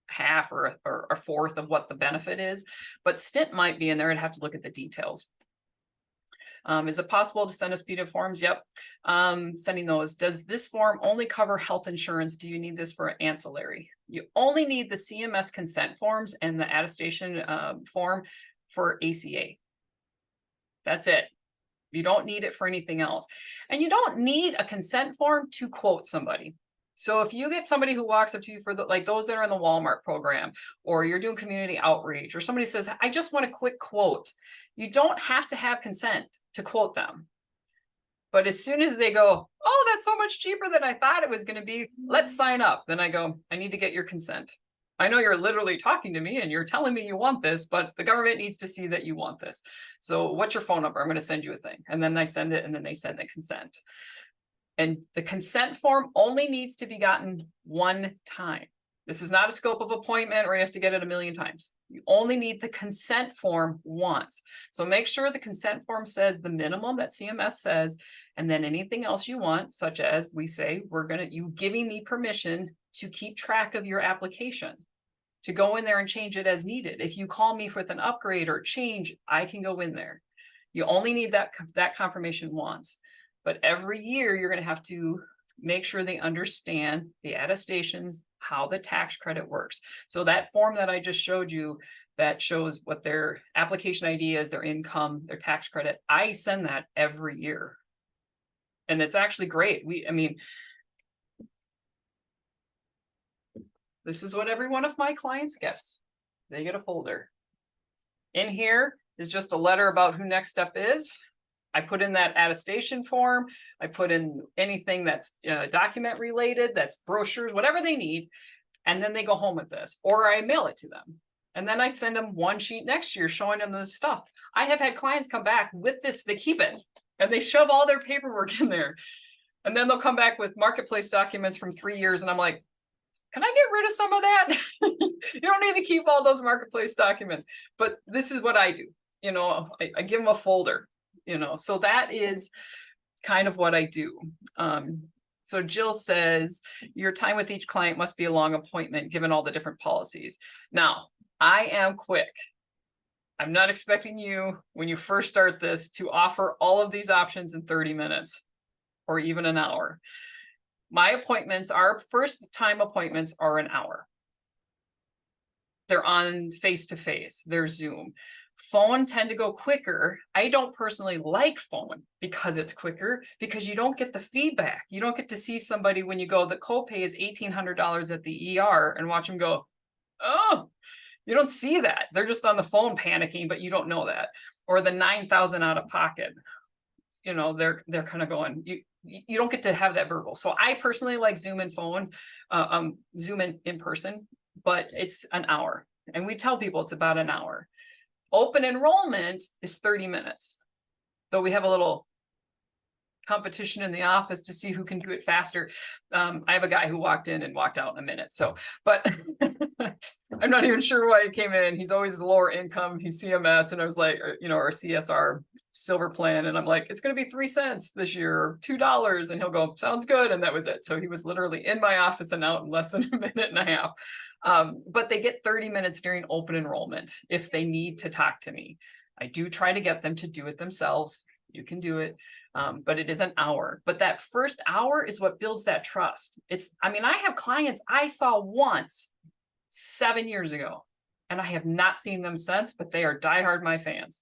half or a fourth of what the benefit is. But stent might be in there. I'd have to look at the details. Is it possible to send us PDF forms? Yep. Sending those. Does this form only cover health insurance? Do you need this for ancillary? You only need the CMS consent forms and the attestation form for ACA. That's it. You don't need it for anything else. And you don't need a consent form to quote somebody. So if you get somebody who walks up to you for like those that are in the Walmart program, or you're doing community outreach, or somebody says, I just want a quick quote. You don't have to have consent to quote them. But as soon as they go, oh, that's so much cheaper than I thought it was going to be, let's sign up. Then I go, I need to get your consent. I know you're literally talking to me and you're telling me you want this, but the government needs to see that you want this. So what's your phone number? I'm going to send you a thing. And then I send it, and then they send the consent. And the consent form only needs to be gotten one time. This is not a scope of appointment or you have to get it a million times. You only need the consent form once. So make sure the consent form says the minimum that CMS says, and then anything else you want, such as we say, you giving me permission to keep track of your application, to go in there and change it as needed. If you call me with an upgrade or change, I can go in there. You only need that confirmation once. But every year you're going to have to make sure they understand the attestations, how the tax credit works. So that form that I just showed you that shows what their application ID is, their income, their tax credit, I send that every year. And it's actually great. This is what every one of my clients gets. They get a folder. In here is just a letter about who Next Step is. I put in that attestation form. I put in anything that's document related, that's brochures, whatever they need. And then they go home with this, or I mail it to them. And then I send them one sheet next year showing them this stuff. I have had clients come back with this, they keep it, and they shove all their paperwork in there. And then they'll come back with marketplace documents from 3 years. And I'm like, can I get rid of some of that? You don't need to keep all those marketplace documents. But this is what I do. You know, I give them a folder. You know, so that is kind of what I do. So Jill says, your time with each client must be a long appointment given all the different policies. Now, I am quick. I'm not expecting you, when you first start this, to offer all of these options in 30 minutes or even an hour. My appointments, our first time appointments are an hour. They're on face-to-face, they're Zoom. Phone tend to go quicker. I don't personally like phone because it's quicker, because you don't get the feedback. You don't get to see somebody when you go, the copay is $1,800 at the ER, and watch them go, oh, you don't see that. They're just on the phone panicking, but you don't know that. Or the 9,000 out of pocket. You know, they're kind of going, you don't get to have that verbal. So I personally like Zoom and phone, Zoom in person, but it's an hour. And we tell people it's about an hour. Open enrollment is 30 minutes. Though we have a little competition in the office to see who can do it faster. I have a guy who walked in and walked out in a minute. So, but I'm not even sure why he came in. He's always lower income. He's CMS. And I was like, you know, our CSR silver plan. And I'm like, it's going to be 3 cents this year, or $2. And he'll go, sounds good. And that was it. So he was literally in my office and out in less than a minute and a half. But they get 30 minutes during open enrollment if they need to talk to me. I do try to get them to do it themselves. You can do it. But it is an hour. But that first hour is what builds that trust. I mean, I have clients I saw once 7 years ago, and I have not seen them since, but they are diehard my fans.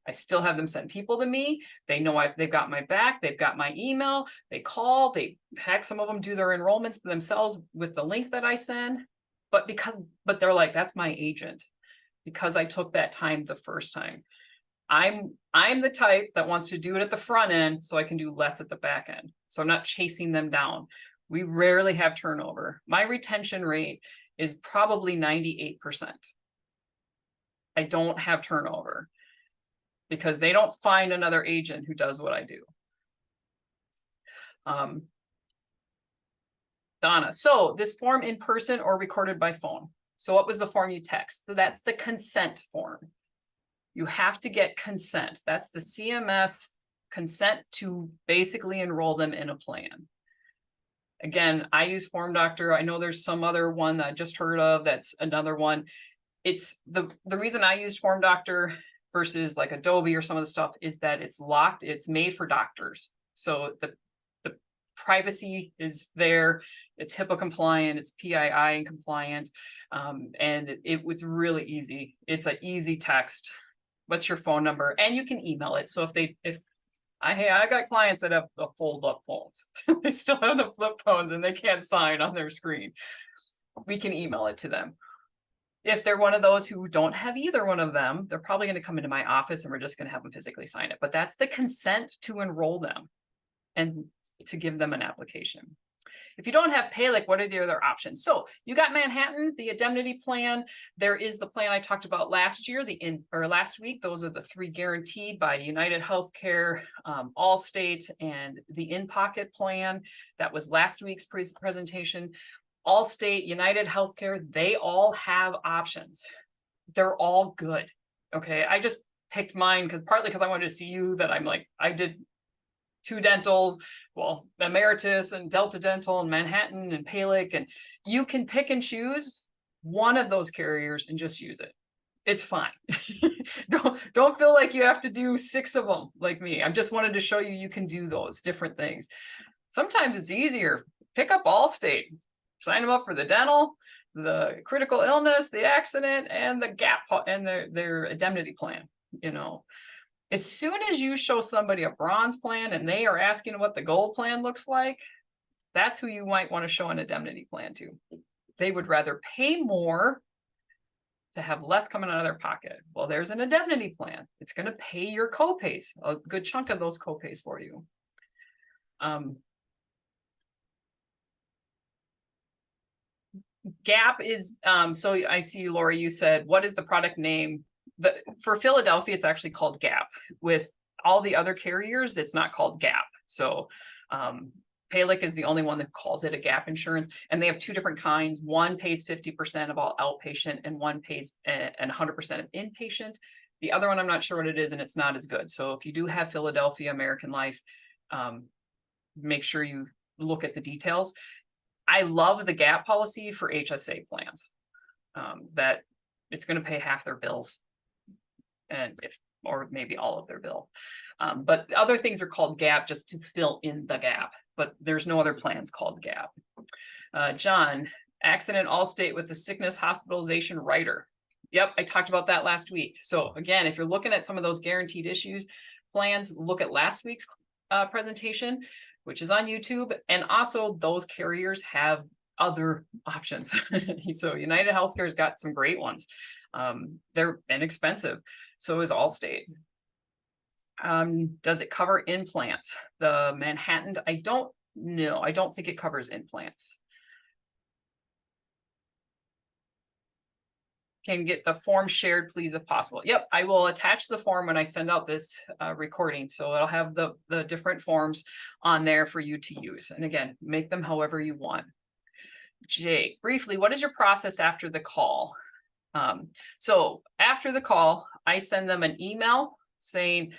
I still have them send people to me. They know they've got my back. They've got my email. They call. Heck, some of them do their enrollments themselves with the link that I send. But they're like, that's my agent, because I took that time the first time. I'm the type that wants to do it at the front end so I can do less at the back end. So I'm not chasing them down. We rarely have turnover. My retention rate is probably 98%. I don't have turnover because they don't find another agent who does what I do. Donna, so this form in person or recorded by phone? So what was the form you text? So that's the consent form. You have to get consent. That's the CMS consent to basically enroll them in a plan. Again, I use Form Doctor. I know there's some other one that I just heard of. That's another one. It's the reason I used Form Doctor versus like Adobe or some of the stuff is that it's locked. It's made for doctors. So the privacy is there. It's HIPAA compliant. It's PII compliant. And it was really easy. It's an easy text. What's your phone number? And you can email it. So I got clients that have the fold up phones. They still have the flip phones and they can't sign on their screen. We can email it to them. If they're one of those who don't have either one of them, they're probably going to come into my office and we're just going to have them physically sign it. But that's the consent to enroll them and to give them an application. If you don't have PALIC, what are the other options? So you got Manhattan, the indemnity plan. There is the plan I talked about last year, last week. Those are the 3 guaranteed by United Healthcare, Allstate, and the in-pocket plan. That was last week's presentation. Allstate, United Healthcare, they all have options. They're all good. Okay, I just picked mine partly because I wanted to see you that I did 2 dentals, well, Emeritus and Delta Dental and Manhattan and PALIC, and you can pick and choose one of those carriers and just use it. It's fine. Don't feel like you have to do 6 of them like me. I just wanted to show you can do those different things. Sometimes it's easier. Pick up Allstate, sign them up for the dental, the critical illness, the accident, and the gap and their indemnity plan, you know. As soon as you show somebody a bronze plan and they are asking what the gold plan looks like, that's who you might want to show an indemnity plan to. They would rather pay more to have less coming out of their pocket. Well, there's an indemnity plan. It's going to pay your copays, a good chunk of those copays for you. Gap is, so I see, Lori, you said, what is the product name? For Philadelphia, it's actually called Gap. With all the other carriers, it's not called Gap. So PALIC is the only one that calls it a gap insurance. And they have 2 different kinds. One pays 50% of all outpatient and one pays and 100% of inpatient. The other one, I'm not sure what it is, and it's not as good. So if you do have Philadelphia American Life, make sure you look at the details. I love the gap policy for HSA plans, that it's going to pay half their bills. and or maybe all of their bill. But other things are called gap just to fill in the gap, but there's no other plans called gap. John, accident Allstate with the sickness hospitalization rider. Yep, I talked about that last week. So again, if you're looking at some of those guaranteed issues plans, look at last week's presentation, which is on YouTube. And also those carriers have other options. So United Healthcare's got some great ones. They're inexpensive. So is Allstate. Does it cover implants? The Manhattan, I don't know. I don't think it covers implants. Can get the form shared, please, if possible. Yep, I will attach the form when I send out this recording. So it'll have the different forms on there for you to use. And again, make them however you want. Jake, briefly, what is your process after the call? So after the call, I send them an email saying,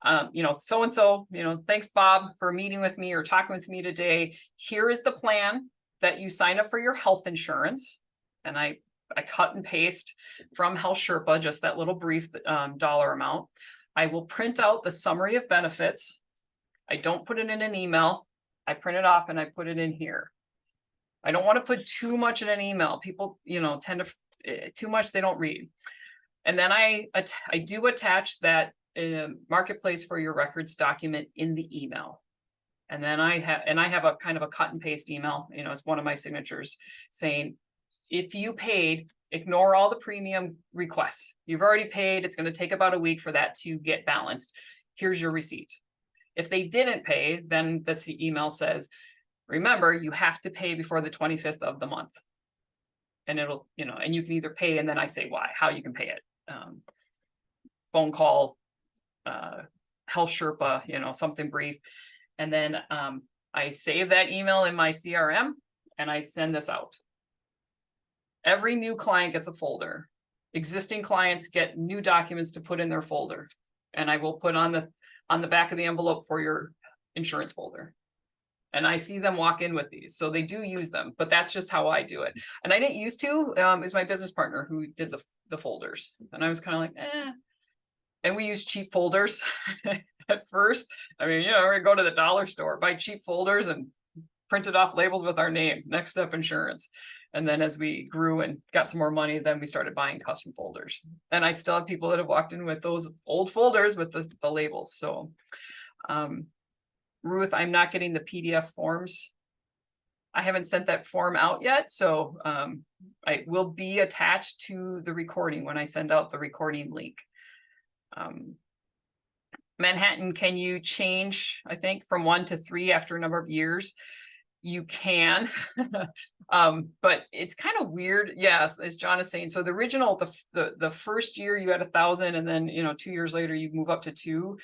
so-and-so, thanks, Bob, for meeting with me or talking with me today. Here is the plan that you sign up for your health insurance. And I cut and paste from Health Sherpa, just that little brief dollar amount. I will print out the summary of benefits. I don't put it in an email. I print it off and I put it in here. I don't want to put too much in an email. People, tend to, too much they don't read. And then I do attach that marketplace for your records document in the email. And then I have a kind of a cut and paste email, as one of my signatures saying, if you paid, ignore all the premium requests. You've already paid. It's going to take about a week for that to get balanced. Here's your receipt. If they didn't pay, then the email says, remember, you have to pay before the 25th of the month. And it'll, and you can either pay, and then I say why, how you can pay it. Phone call, Health Sherpa, something brief. And then I save that email in my CRM and I send this out. Every new client gets a folder. Existing clients get new documents to put in their folder. And I will put on the back of the envelope for your insurance folder. And I see them walk in with these. So they do use them, but that's just how I do it. And I didn't used to, it was my business partner who did the folders. And I was kind of like, eh. And we use cheap folders at first. I mean, we're gonna go to the dollar store, buy cheap folders and printed off labels with our name, Next Step Insurance. And then as we grew and got some more money, then we started buying custom folders. And I still have people that have walked in with those old folders with the labels. So Ruth, I'm not getting the PDF forms. I haven't sent that form out yet. So I will be attached to the recording when I send out the recording link. Manhattan, can you change, I think, from 1 to 3 after a number of years? You can, but it's kind of weird. Yes, as John is saying. So the original, the first year you had 1,000, and then 2 years later you move up to 2.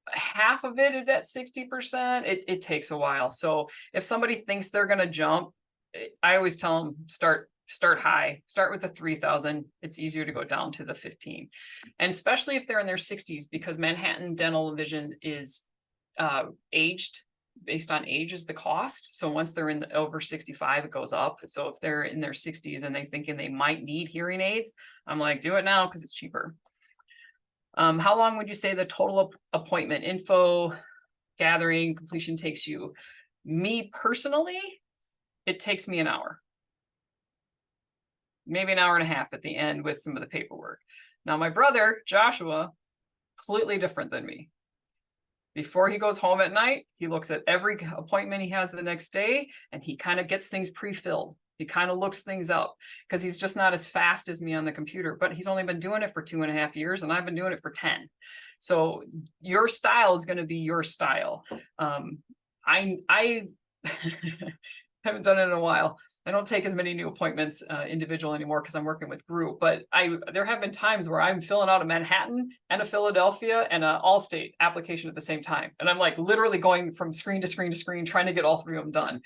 Half of it is at 60%. It takes a while. So if somebody thinks they're going to jump, I always tell them start high, start with the 3,000. It's easier to go down to the 15, and especially if they're in their 60s, because Manhattan Dental and Vision is aged. Based on age is the cost. So once they're over 65, it goes up. So if they're in their 60s and they're thinking they might need hearing aids, I'm like, do it now because it's cheaper. How long would you say the total appointment info gathering completion takes you? Me personally, it takes me an hour. Maybe an hour and a half at the end with some of the paperwork. Now my brother, Joshua, completely different than me. Before he goes home at night, he looks at every appointment he has the next day, and he kind of gets things pre-filled. He kind of looks things up because he's just not as fast as me on the computer, but he's only been doing it for 2.5 years and I've been doing it for 10. So your style is going to be your style. I haven't done it in a while. I don't take as many new appointments individual anymore because I'm working with group, but there have been times where I'm filling out a Manhattan and a Philadelphia and an Allstate application at the same time. And I'm like literally going from screen to screen to screen, trying to get all 3 of them done.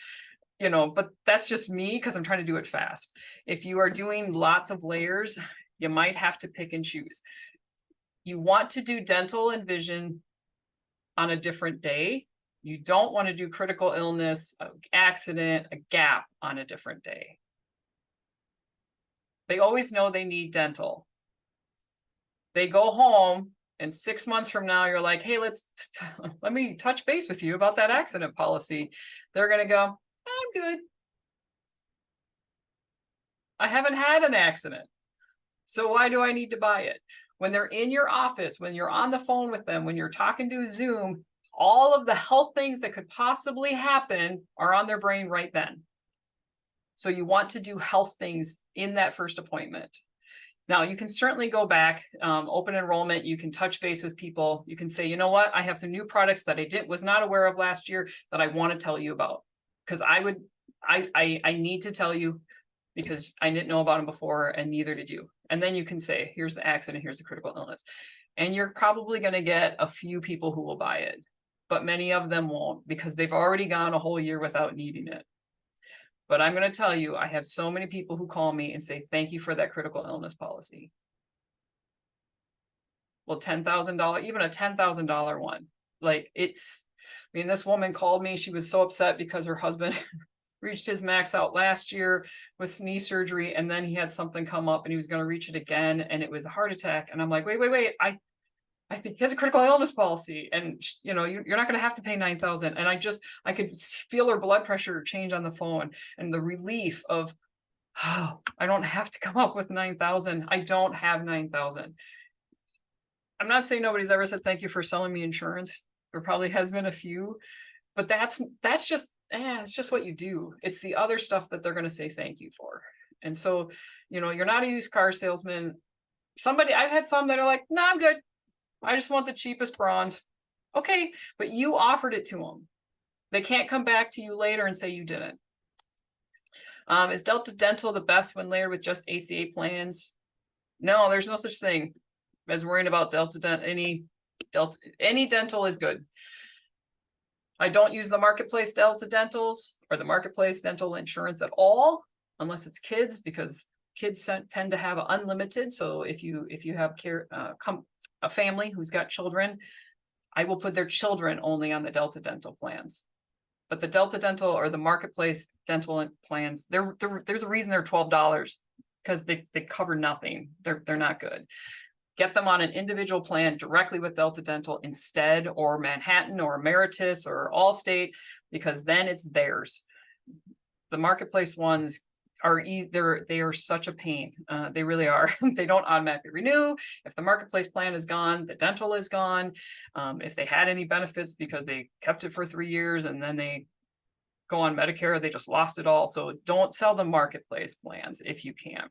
But that's just me because I'm trying to do it fast. If you are doing lots of layers, you might have to pick and choose. You want to do dental and vision on a different day. You don't want to do critical illness, accident, a gap on a different day. They always know they need dental. They go home, and 6 months from now, you're like, hey, let me touch base with you about that accident policy. They're going to go, I'm good. I haven't had an accident. So why do I need to buy it? When they're in your office, when you're on the phone with them, when you're talking to Zoom, all of the health things that could possibly happen are on their brain right then. So you want to do health things in that first appointment. Now, you can certainly go back, open enrollment, you can touch base with people. You can say, you know what, I have some new products that I was not aware of last year that I want to tell you about. Because I need to tell you because I didn't know about them before and neither did you. And then you can say, here's the accident, here's the critical illness. And you're probably going to get a few people who will buy it, but many of them won't because they've already gone a whole year without needing it. But I'm going to tell you, I have so many people who call me and say, thank you for that critical illness policy. Well, $10,000, even a $10,000 one, like I mean, this woman called me. She was so upset because her husband reached his max out last year with knee surgery. And then he had something come up and he was going to reach it again. And it was a heart attack. And I'm like, wait. I think he has a critical illness policy and you know, you're not going to have to pay $9,000. And I could feel her blood pressure change on the phone and the relief of, oh, I don't have to come up with 9,000. I don't have 9,000. I'm not saying nobody's ever said, thank you for selling me insurance. There probably has been a few, but that's just, it's just what you do. It's the other stuff that they're going to say thank you for. And so, you know, you're not a used car salesman. I've had some that are like, no, I'm good. I just want the cheapest bronze. Okay, but you offered it to them. They can't come back to you later and say you didn't. Is Delta Dental the best when layered with just ACA plans? No, there's no such thing as worrying about Delta Dental. Any dental is good. I don't use the marketplace Delta Dentals or the marketplace dental insurance at all, unless it's kids, because kids tend to have unlimited. So if you have a family who's got children, I will put their children only on the Delta Dental plans. But the Delta Dental or the marketplace dental plans, there's a reason they're $12 because they cover nothing. They're not good. Get them on an individual plan directly with Delta Dental instead, or Manhattan or Emeritus or Allstate, because then it's theirs. The marketplace ones are they are such a pain. They really are. They don't automatically renew. If the marketplace plan is gone, the dental is gone. If they had any benefits because they kept it for 3 years and then they go on Medicare, they just lost it all. So don't sell the marketplace plans if you can.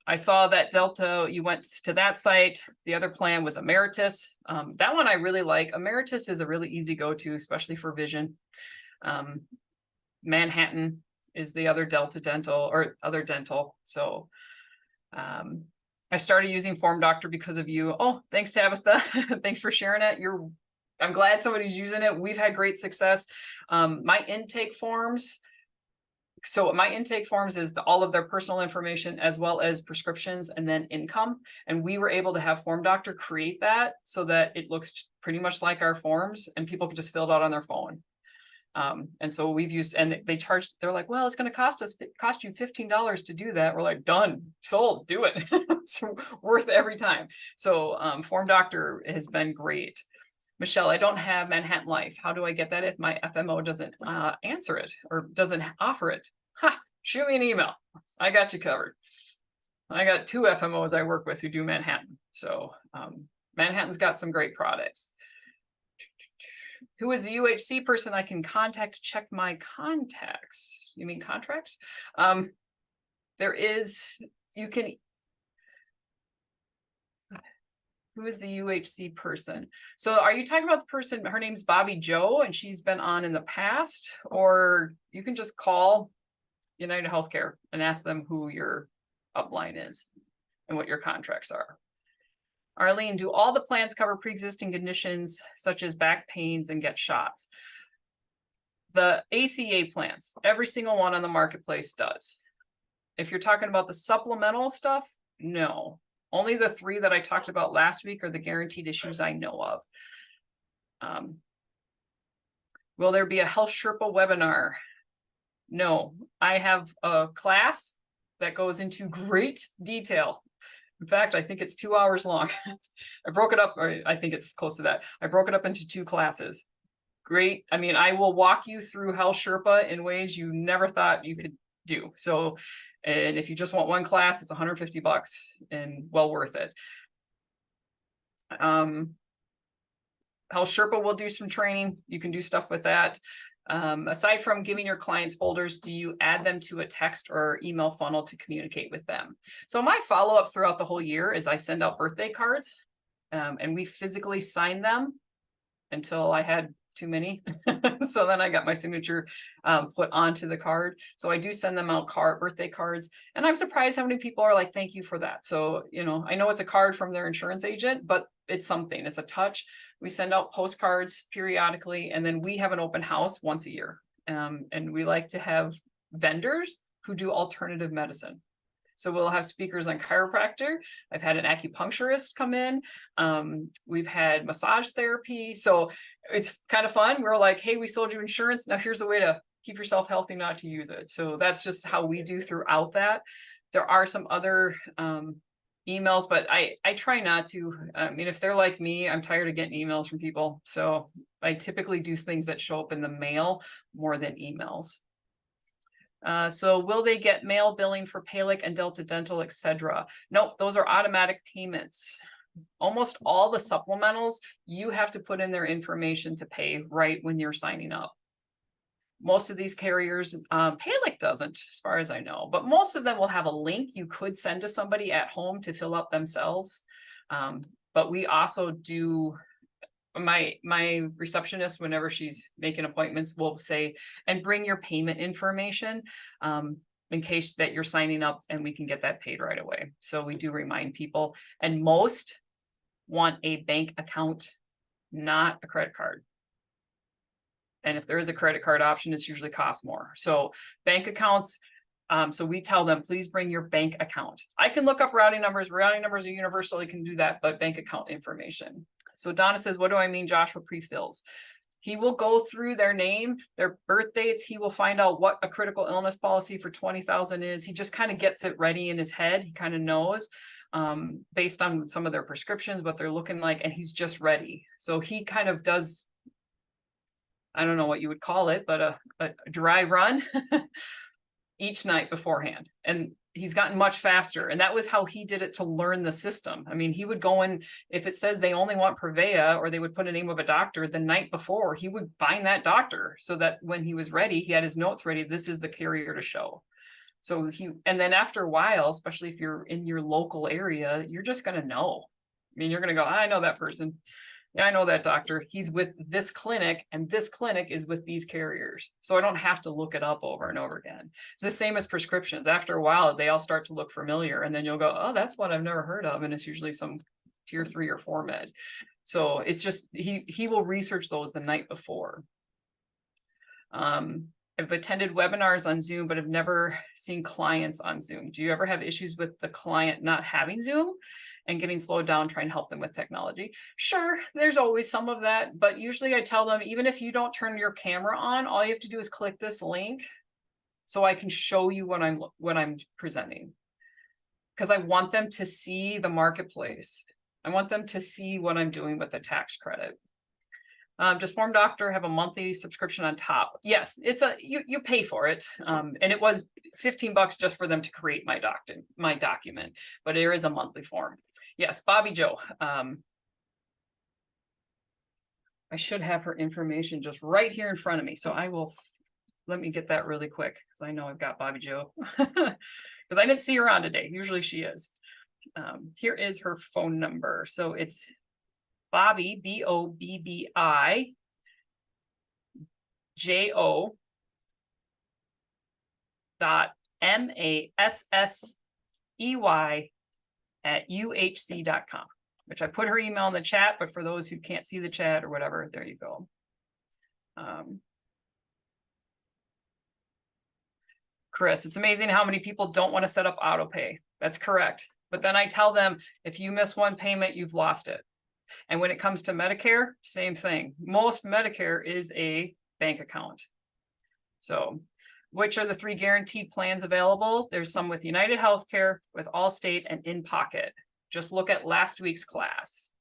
I saw that Delta, you went to that site. The other plan was Emeritus. That one I really like. Emeritus is a really easy go-to, especially for vision. Manhattan is the other Delta Dental or other dental. So I started using Form Doctor because of you. Oh, thanks, Tabitha. Thanks for sharing it. I'm glad somebody's using it. We've had great success. My intake forms. So my intake forms is all of their personal information as well as prescriptions and then income. And we were able to have Form Doctor create that so that it looks pretty much like our forms and people can just fill it out on their phone. And so we've used, and they're like, well, it's going to cost you $15 to do that. We're like, done, sold, do it. It's worth every time. So Form Doctor has been great. Michelle, I don't have Manhattan Life. How do I get that if my FMO doesn't answer it or doesn't offer it? Ha, shoot me an email. I got you covered. I got 2 FMOs I work with who do Manhattan. So Manhattan's got some great products. Who is the UHC person I can contact to check my contacts? You mean contracts? Who is the UHC person? So are you talking about the person, her name's Bobby Joe, and she's been on in the past, or you can just call United Healthcare and ask them who your upline is and what your contracts are. Arlene, do all the plans cover pre-existing conditions such as back pains and get shots? The ACA plans, every single one on the marketplace does. If you're talking about the supplemental stuff, no. Only the 3 that I talked about last week are the guaranteed issues I know of. Will there be a Health Sherpa webinar? No, I have a class that goes into great detail. In fact, I think it's 2 hours long. I broke it up, or I think it's close to that. I broke it up into 2 classes. Great. I mean, I will walk you through Health Sherpa in ways you never thought you could do. So, and if you just want one class, it's $150 and well worth it. Health Sherpa will do some training. You can do stuff with that. Aside from giving your clients folders, do you add them to a text or email funnel to communicate with them? So my follow-ups throughout the whole year is I send out birthday cards, and we physically sign them until I had too many. So then I got my signature put onto the card. So I do send them out birthday cards, and I'm surprised how many people are like, thank you for that. So, you know, I know it's a card from their insurance agent, but it's something, it's a touch. We send out postcards periodically, and then we have an open house once a year. And we like to have vendors who do alternative medicine. So we'll have speakers on chiropractor. I've had an acupuncturist come in. We've had massage therapy. So it's kind of fun. We're like, hey, we sold you insurance. Now here's a way to keep yourself healthy, not to use it. So that's just how we do throughout that. There are some other emails, but I try not to. I mean, if they're like me, I'm tired of getting emails from people. So I typically do things that show up in the mail more than emails. So will they get mail billing for Palic and Delta Dental, etc.? Nope, those are automatic payments. Almost all the supplementals, you have to put in their information to pay right when you're signing up. Most of these carriers, Palic doesn't, as far as I know, but most of them will have a link you could send to somebody at home to fill out themselves. But we also do, my receptionist, whenever she's making appointments, will say, and bring your payment information in case that you're signing up, and we can get that paid right away. So we do remind people, and most want a bank account, not a credit card. And if there is a credit card option, it's usually costs more. So bank accounts, so we tell them, please bring your bank account. I can look up routing numbers. Routing numbers are universal, you can do that, but bank account information. So Donna says, what do I mean Joshua pre-fills? He will go through their name, their birth dates. He will find out what a critical illness policy for 20,000 is. He just kind of gets it ready in his head. He kind of knows based on some of their prescriptions, what they're looking like, and he's just ready. So he kind of does, I don't know what you would call it, but a dry run each night beforehand. And he's gotten much faster. And that was how he did it to learn the system. I mean, he would go in, if it says they only want Prevea, or they would put a name of a doctor the night before, he would find that doctor so that when he was ready, he had his notes ready. This is the carrier to show. So and then after a while, especially if you're in your local area, you're just going to know. I mean, you're going to go, I know that person. Yeah, I know that doctor. He's with this clinic, and this clinic is with these carriers. So I don't have to look it up over and over again. It's the same as prescriptions. After a while, they all start to look familiar, and then you'll go, oh, that's one I've never heard of. And it's usually some tier 3 or 4 med. So it's just, he will research those the night before. I've attended webinars on Zoom, but have never seen clients on Zoom. Do you ever have issues with the client not having Zoom and getting slowed down trying to help them with technology? Sure, there's always some of that, but usually I tell them, even if you don't turn your camera on, all you have to do is click this link so I can show you what I'm presenting. Because I want them to see the marketplace. I want them to see what I'm doing with the tax credit. Does Form Doctor have a monthly subscription on top? Yes, it's you pay for it. And it was $15 just for them to create my document, but there is a monthly form. Yes, Bobby Joe. I should have her information just right here in front of me. So let me get that really quick, because I know I've got Bobby Joe. Because I didn't see her on today. Usually she is. Here is her phone number. So it's Bobby, BOBBI JO MASSEY@UHC.com, which I put her email in the chat, but for those who can't see the chat or whatever, there you go. Chris, it's amazing how many people don't want to set up auto pay. That's correct. But then I tell them, if you miss one payment, you've lost it. And when it comes to Medicare, same thing. Most Medicare is a bank account. So which are the 3 guaranteed plans available? There's some with United Healthcare, with Allstate, and in pocket. Just look at last week's class.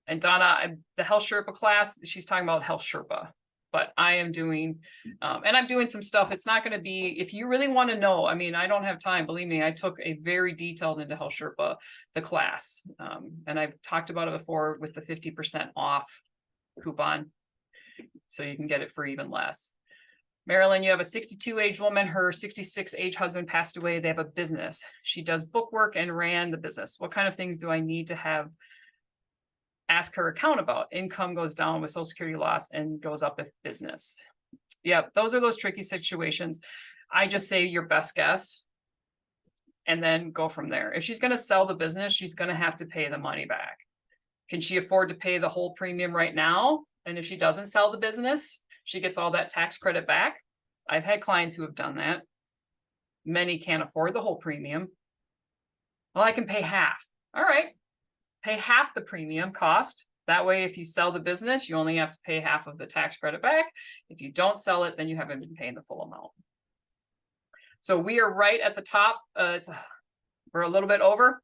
And Donna, the Health Sherpa class, she's talking about Health Sherpa, but I am doing, and I'm doing some stuff. It's not going to be, if you really want to know, I mean, I don't have time, believe me, I took a very detailed into Health Sherpa, the class. And I've talked about it before with the 50% off coupon. So you can get it for even less. Marilyn, you have a 62 age woman, her 66 age husband passed away. They have a business. She does book work and ran the business. What kind of things do I need to have ask her account about? Income goes down with Social Security loss and goes up if business. Yeah, those are those tricky situations. I just say your best guess and then go from there. If she's going to sell the business, she's going to have to pay the money back. Can she afford to pay the whole premium right now? And if she doesn't sell the business, she gets all that tax credit back. I've had clients who have done that. Many can't afford the whole premium. Well, I can pay half. All right. Pay half the premium cost. That way, if you sell the business, you only have to pay half of the tax credit back. If you don't sell it, then you haven't been paying the full amount. So we are right at the top. We're a little bit over.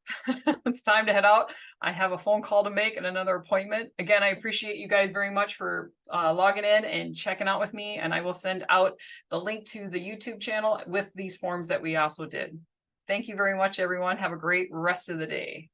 It's time to head out. I have a phone call to make and another appointment. Again, I appreciate you guys very much for logging in and checking out with me. And I will send out the link to the YouTube channel with these forms that we also did. Thank you very much, everyone. Have a great rest of the day.